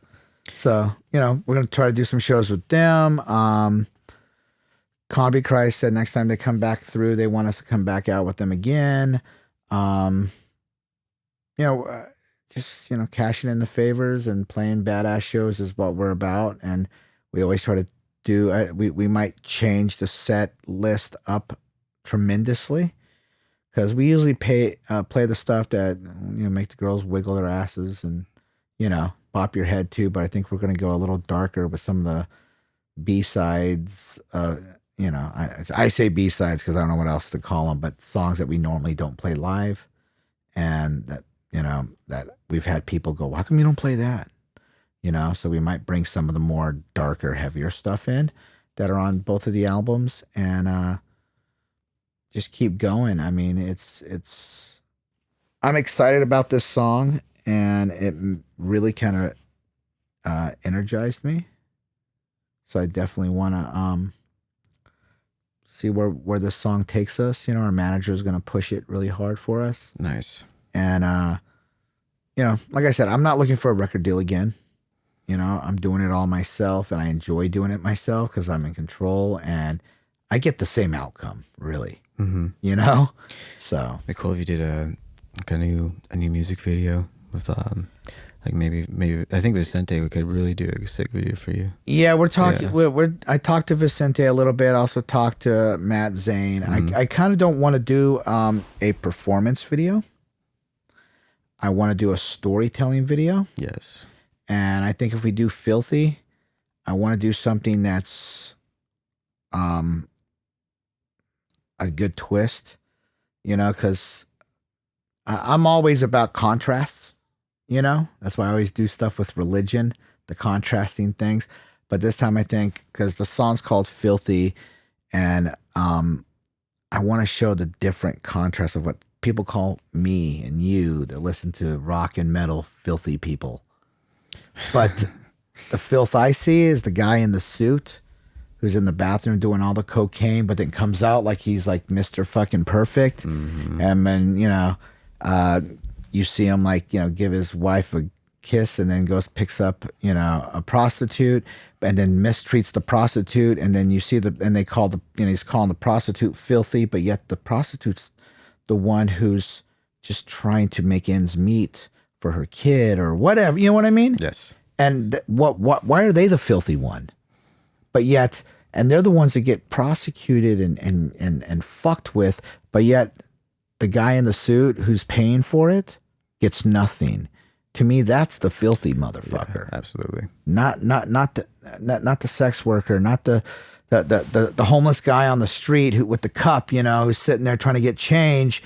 So you know, we're gonna try to do some shows with them. Combi Christ said next time they come back through, they want us to come back out with them again. You know, just you know, cashing in the favors and playing badass shows is what we're about, and we always try to do. We might change the set list up tremendously. Because we usually play the stuff that, you know, make the girls wiggle their asses and, you know, bop your head too. But I think we're going to go a little darker with some of the B-sides. You know, I say B-sides because I don't know what else to call them, but songs that we normally don't play live. And that, you know, that we've had people go, how come you don't play that? You know, so we might bring some of the more darker, heavier stuff in that are on both of the albums. And, just keep going. I mean, I'm excited about this song, and it really kind of energized me. So I definitely want to see where this song takes us. Our manager is going to push it really hard for us. Nice. And like I said, I'm not looking for a record deal again. I'm doing it all myself, and I enjoy doing it myself because I'm in control, and I get the same outcome, really. Mm-hmm. So it'd be cool if you did a new music video with maybe I think Vicente we could really do a sick video for you. Yeah, we're talking. Yeah. I talked to Vicente a little bit. I also talked to Matt Zane. I kind of don't want to do a performance video. I want to do a storytelling video. Yes. And I think if we do Filthy, I want to do something that's a good twist, because I'm always about contrasts, That's why I always do stuff with religion, the contrasting things. But this time I think, because the song's called Filthy, and I want to show the different contrast of what people call me and you that listen to rock and metal filthy people. But the filth I see is the guy in the suit who's in the bathroom doing all the cocaine, but then comes out like he's like Mr. fucking perfect. Mm-hmm. And then, you see him give his wife a kiss and then goes, picks up, a prostitute and then mistreats the prostitute. And then you see and they call he's calling the prostitute filthy, but yet the prostitute's the one who's just trying to make ends meet for her kid or whatever, you know what I mean? Yes. And why are they the filthy one? But yet, and they're the ones that get prosecuted and fucked with, but yet the guy in the suit who's paying for it gets nothing. To me, that's the filthy motherfucker. Yeah, absolutely. Not the sex worker, not the homeless guy on the street who with the cup, who's sitting there trying to get change.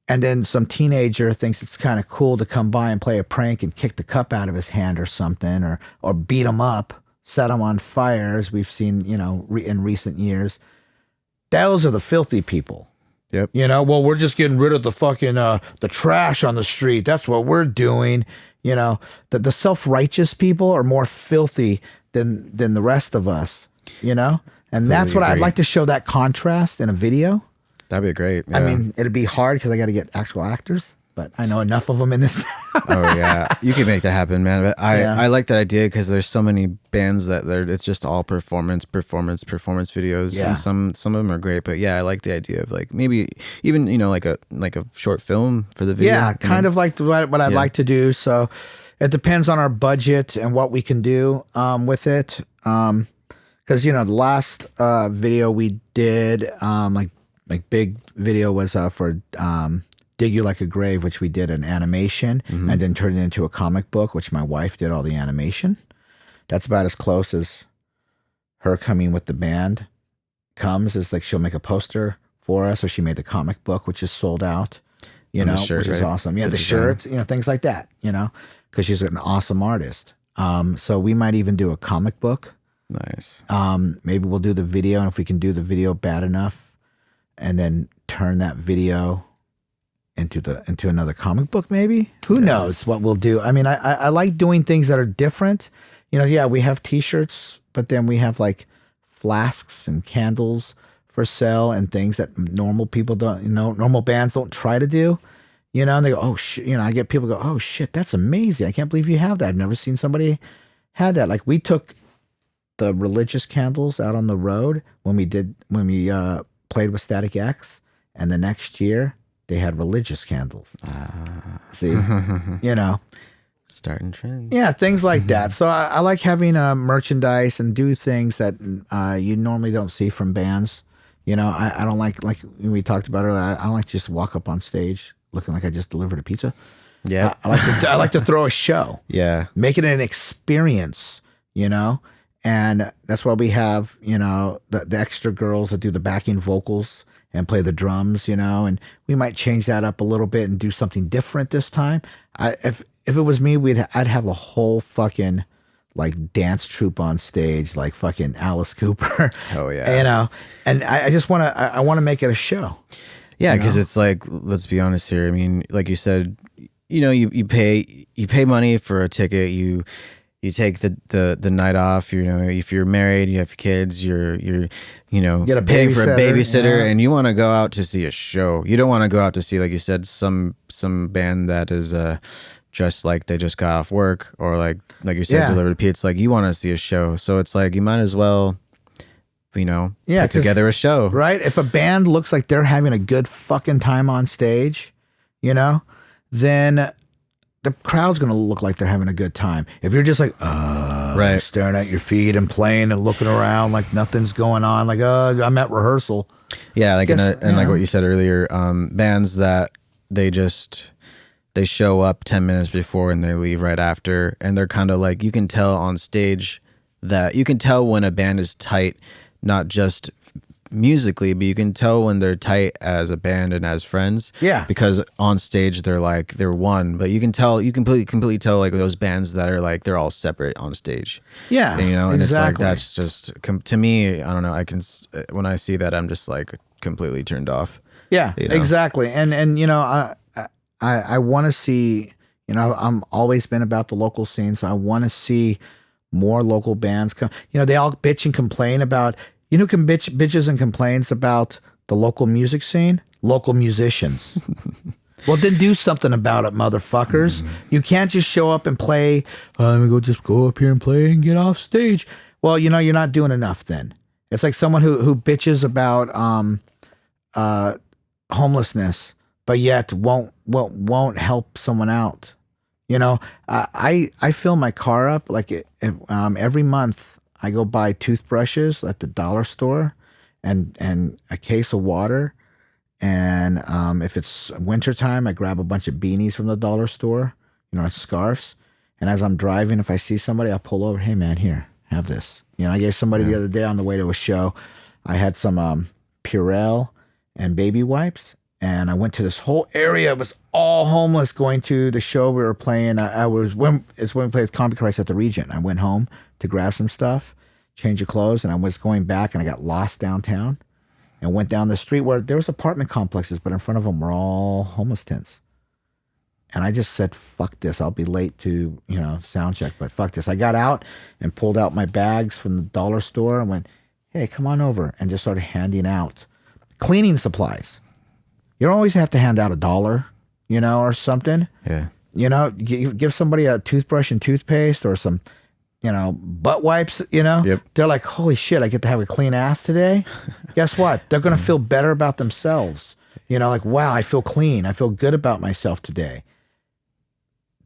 And then some teenager thinks it's kind of cool to come by and play a prank and kick the cup out of his hand or something, or beat him up, set him on fire, as we've seen, in recent years. Those are the filthy people. Yep. Well, we're just getting rid of the fucking the trash on the street. That's what we're doing. The self-righteous people are more filthy than the rest of us. And that's what I'd like to show, that contrast in a video. That'd be great. Yeah. I mean, it'd be hard because I got to get actual actors, but I know enough of them in this. Oh yeah, you can make that happen, man. But I like that idea because there's so many bands that it's just all performance videos, yeah. And some of them are great. But yeah, I like the idea of maybe even like a short film for the video. Yeah, kind of like what I'd like to do. So it depends on our budget and what we can do with it. Because the last video we did, like big video was for Dig You Like a Grave, which we did an animation and then turned it into a comic book, which my wife did all the animation. That's about as close as her coming with the band comes. Is she'll make a poster for us, or she made the comic book, which is sold out, shirt, which is right? awesome. Yeah, the shirt, things like that, because she's an awesome artist. So we might even do a comic book. Nice. Maybe we'll do the video, and if we can do the video bad enough, and then turn that video into another comic book, maybe. Who knows what we'll do? I mean, I like doing things that are different. Yeah, we have T-shirts, but then we have flasks and candles for sale and things that normal people don't, normal bands don't try to do. And they go, oh shit. I get people go, oh shit, that's amazing. I can't believe you have that. I've never seen somebody had that. We took the religious candles out on the road when we played with Static X, and the next year they had religious candles. See, starting trends. Yeah, things like that. So I like having merchandise and do things that you normally don't see from bands. I don't like we talked about earlier. I don't like to just walk up on stage looking like I just delivered a pizza. Yeah, I like to throw a show. Yeah, make it an experience. And that's why we have, the extra girls that do the backing vocals and play the drums, and we might change that up a little bit and do something different this time. If it was me, I'd have a whole fucking dance troupe on stage, like fucking Alice Cooper. Oh yeah. And I just want to make it a show. Yeah, because it's let's be honest here. I mean, like you said, you pay money for a ticket, you you take the night off. You know, if you're married, you have kids, you're Get a paying for a babysitter, yeah. and you want to go out to see a show. You don't want to go out to see, like you said, some band that is dressed like they just got off work, or like you said, delivered pizza. Like, you want to see a show, so it's like you might as well, put together a show, right? If a band looks like they're having a good fucking time on stage, then the crowd's gonna look like they're having a good time. If you're just like, right, staring at your feet and playing and looking around like nothing's going on, like, I'm at rehearsal. Yeah, like like what you said earlier, bands that they show up 10 minutes before and they leave right after, and they're kind of like, you can tell on stage that you can tell when a band is tight, not just musically, but you can tell when they're tight as a band and as friends. Yeah. Because on stage they're one, but you can completely tell like those bands that are like they're all separate on stage. Yeah. And exactly. it's like that's just to me. I don't know. I can when I see that, I'm just like completely turned off. Yeah. Exactly. And I want to see. I'm always been about the local scene, so I want to see more local bands come. They all bitch and complain about. Who can bitches and complains about the local music scene? Local musicians. Well, then do something about it, motherfuckers. You can't just show up and play. Let me just go up here and play and get off stage. Well, you're not doing enough then. It's like someone who bitches about homelessness, but yet won't help someone out. I fill my car up like every month. I go buy toothbrushes at the dollar store and a case of water. And if it's wintertime, I grab a bunch of beanies from the dollar store, scarves. And as I'm driving, if I see somebody, I'll pull over. Hey, man, here, have this. I gave somebody the other day on the way to a show, I had some Purell and baby wipes. And I went to this whole area. It was all homeless going to the show we were playing. It's when we played Comedy Christ at the Regent. I went home to grab some stuff, change of clothes, and I was going back and I got lost downtown and went down the street where there was apartment complexes, but in front of them were all homeless tents. And I just said, fuck this. I'll be late to, sound check, but fuck this. I got out and pulled out my bags from the dollar store and went, hey, come on over, and just started handing out cleaning supplies. You don't always have to hand out $1, or something. Yeah. Give somebody a toothbrush and toothpaste or some, butt wipes, Yep. They're like, holy shit, I get to have a clean ass today. Guess what? They're going to feel better about themselves. Like, wow, I feel clean. I feel good about myself today.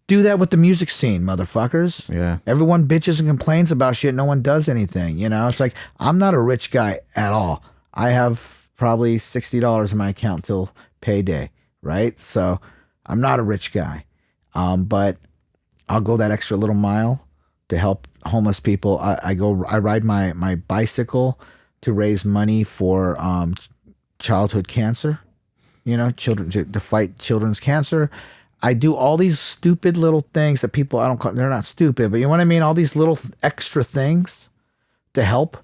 Do that with the music scene, motherfuckers. Yeah. Everyone bitches and complains about shit. No one does anything. It's like, I'm not a rich guy at all. I have probably $60 in my account till payday, right? So I'm not a rich guy, but I'll go that extra little mile to help homeless people. I ride my bicycle to raise money for childhood cancer, children to fight children's cancer. I do all these stupid little things that people, they're not stupid, but you know what I mean? All these little extra things to help,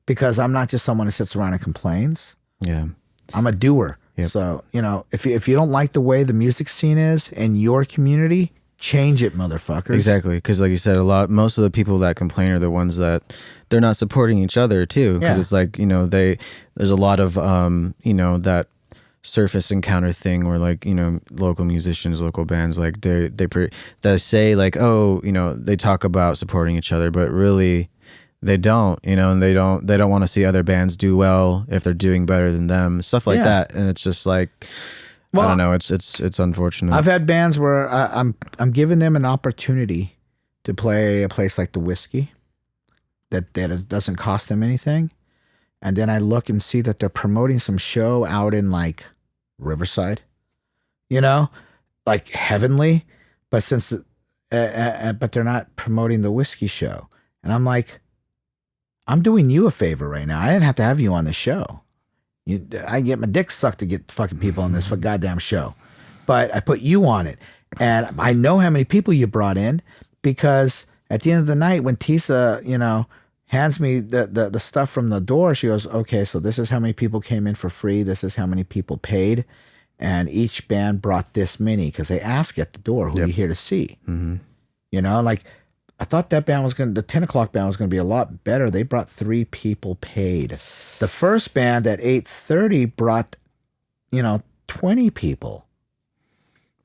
because I'm not just someone who sits around and complains. Yeah. I'm a doer. Yep. So, if you don't like the way the music scene is in your community, change it, motherfuckers. Exactly. Because like you said, most of the people that complain are the ones that they're not supporting each other too. Because it's like, there's a lot of, that surface encounter thing where like, local musicians, local bands, like they say like, oh, they talk about supporting each other, but really they don't, and they don't want to see other bands do well if they're doing better than them, stuff like that. And it's just like, I don't know. It's unfortunate. I've had bands where I'm giving them an opportunity to play a place like the Whiskey that it doesn't cost them anything. And then I look and see that they're promoting some show out in like Riverside, like Heavenly, but but they're not promoting the Whiskey show. And I'm like, I'm doing you a favor right now. I didn't have to have you on the show. I get my dick sucked to get fucking people on this goddamn show, but I put you on it. And I know how many people you brought in, because at the end of the night, when Tisa, hands me the stuff from the door, she goes, okay, so this is how many people came in for free. This is how many people paid. And each band brought this many, because they ask at the door, who are you here to see? Mm-hmm. Like I thought that band was the 10 o'clock band was going to be a lot better. They brought 3 people paid. The first band at 8:30 brought, 20 people.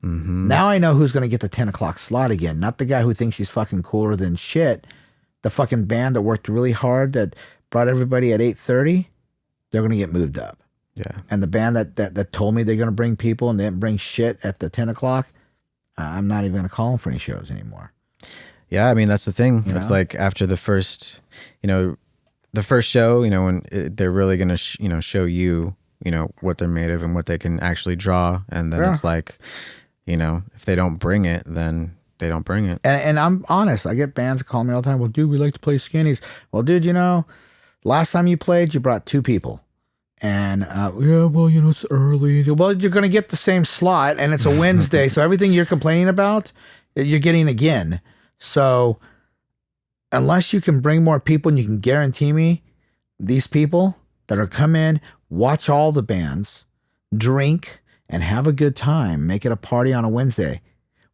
Mm-hmm. Now I know who's going to get the 10 o'clock slot again. Not the guy who thinks he's fucking cooler than shit. The fucking band that worked really hard that brought everybody at 8:30, they're going to get moved up. Yeah. And the band that told me they're going to bring people and they didn't bring shit at the 10 o'clock, I'm not even going to call them for any shows anymore. Yeah, I mean, that's the thing. It's like after the first show, when they're really going to, show you, what they're made of and what they can actually draw. And then it's like, if they don't bring it, then they don't bring it. And I'm honest. I get bands that call me all the time. Well, dude, we like to play skinnies. Well, dude, last time you played, you brought 2 people. And, it's early. Well, you're going to get the same slot and it's a Wednesday. So everything you're complaining about, you're getting again. So unless you can bring more people and you can guarantee me these people that are come in, watch all the bands, drink, and have a good time, make it a party on a Wednesday.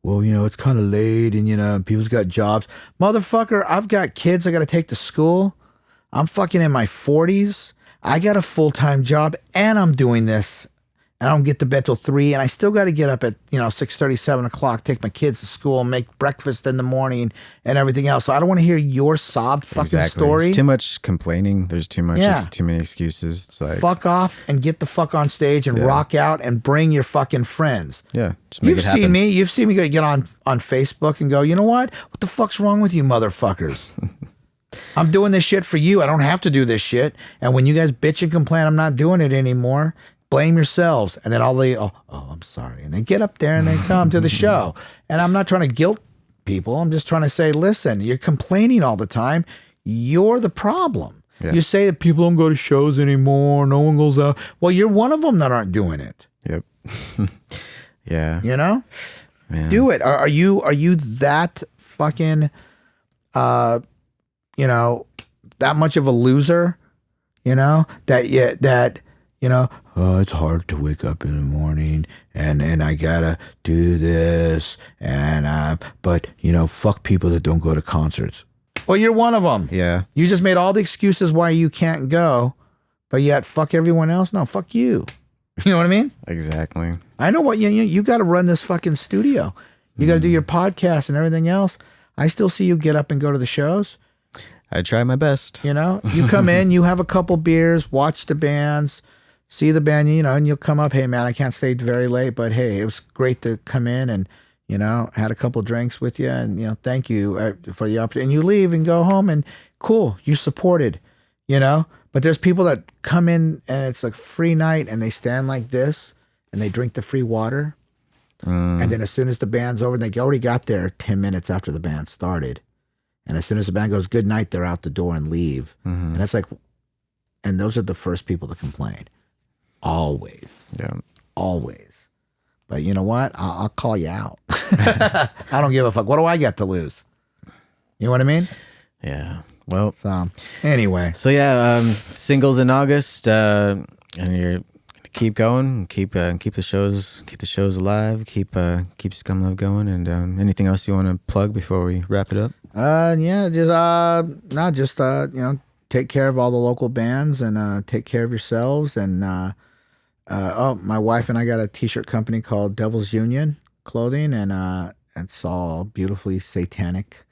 Well, it's kind of late and, people's got jobs. Motherfucker, I've got kids I got to take to school. I'm fucking in my 40s. I got a full-time job and I'm doing this. And I don't get to bed till 3, and I still got to get up at 6:30, 7 o'clock, take my kids to school, make breakfast in the morning, and everything else. So I don't want to hear your sob fucking story. There's too much complaining. There's too much. It's too many excuses. It's like fuck off and get the fuck on stage and rock out and bring your fucking friends. Yeah, just make it happen. You've seen me get on Facebook and go, you know what the fuck's wrong with you motherfuckers? I'm doing this shit for you. I don't have to do this shit. And when you guys bitch and complain, I'm not doing it anymore. Blame yourselves. And then I'm sorry. And they get up there and they come to the show. And I'm not trying to guilt people. I'm just trying to say, listen, you're complaining all the time. You're the problem. Yeah. You say that people don't go to shows anymore. No one goes out. Well, you're one of them that aren't doing it. Yep. Yeah. Man. Do it. Are you that fucking, that much of a loser, it's hard to wake up in the morning and I gotta do this but fuck people that don't go to concerts. Well, you're one of them. Yeah. You just made all the excuses why you can't go, but yet fuck everyone else. No, fuck you. You know what I mean? Exactly. I know what you got to run this fucking studio. You got to do your podcast and everything else. I still see you get up and go to the shows. I try my best. You come in, you have a couple beers, watch the bands, see the band, and you'll come up, hey man, I can't stay very late, but hey, it was great to come in and, had a couple drinks with you and, thank you for the opportunity. And you leave and go home and cool, you supported, but there's people that come in and it's a free night and they stand like this and they drink the free water. And then as soon as the band's over, they already got there 10 minutes after the band started. And as soon as the band goes, good night, they're out the door and leave. And it's like, and those are the first people to complain. Always. Yeah. Always. But you know what? I'll call you out. I don't give a fuck. What do I got to lose? You know what I mean? Yeah. Well. So, anyway. So, yeah, singles in August, and you're keep going, keep the shows alive, keep Skumlove going, and anything else you want to plug before we wrap it up? Take care of all the local bands and take care of yourselves. And my wife and I got a t-shirt company called Devil's Union Clothing, and it's all beautifully satanic,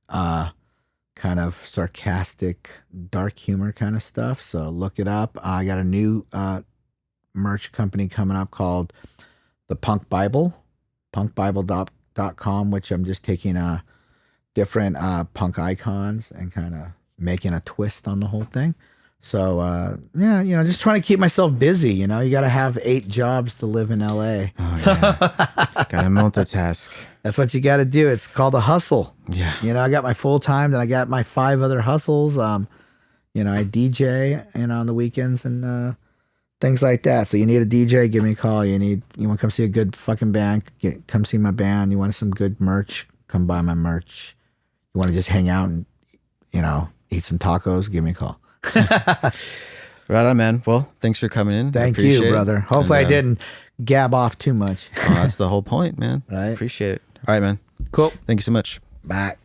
kind of sarcastic, dark humor kind of stuff. So look it up. I got a new merch company coming up called the Punk Bible, punkbible.com, which I'm just taking different punk icons and kind of making a twist on the whole thing. So just trying to keep myself busy. You got to have 8 jobs to live in LA. Oh, yeah. Gotta multitask. That's what you got to do. It's called a hustle. Yeah. I got my full time, then I got my 5 other hustles. I DJ on the weekends and things like that. So you need a DJ, give me a call. You want to come see a good fucking band, come see my band. You want some good merch, come buy my merch. You want to just hang out and, eat some tacos, give me a call. Right on, man. Well, thanks for coming in. Thank you, brother. Hopefully I didn't gab off too much. That's the whole point, man. Right. Appreciate it. All right, man. Cool. Thank you so much. Bye.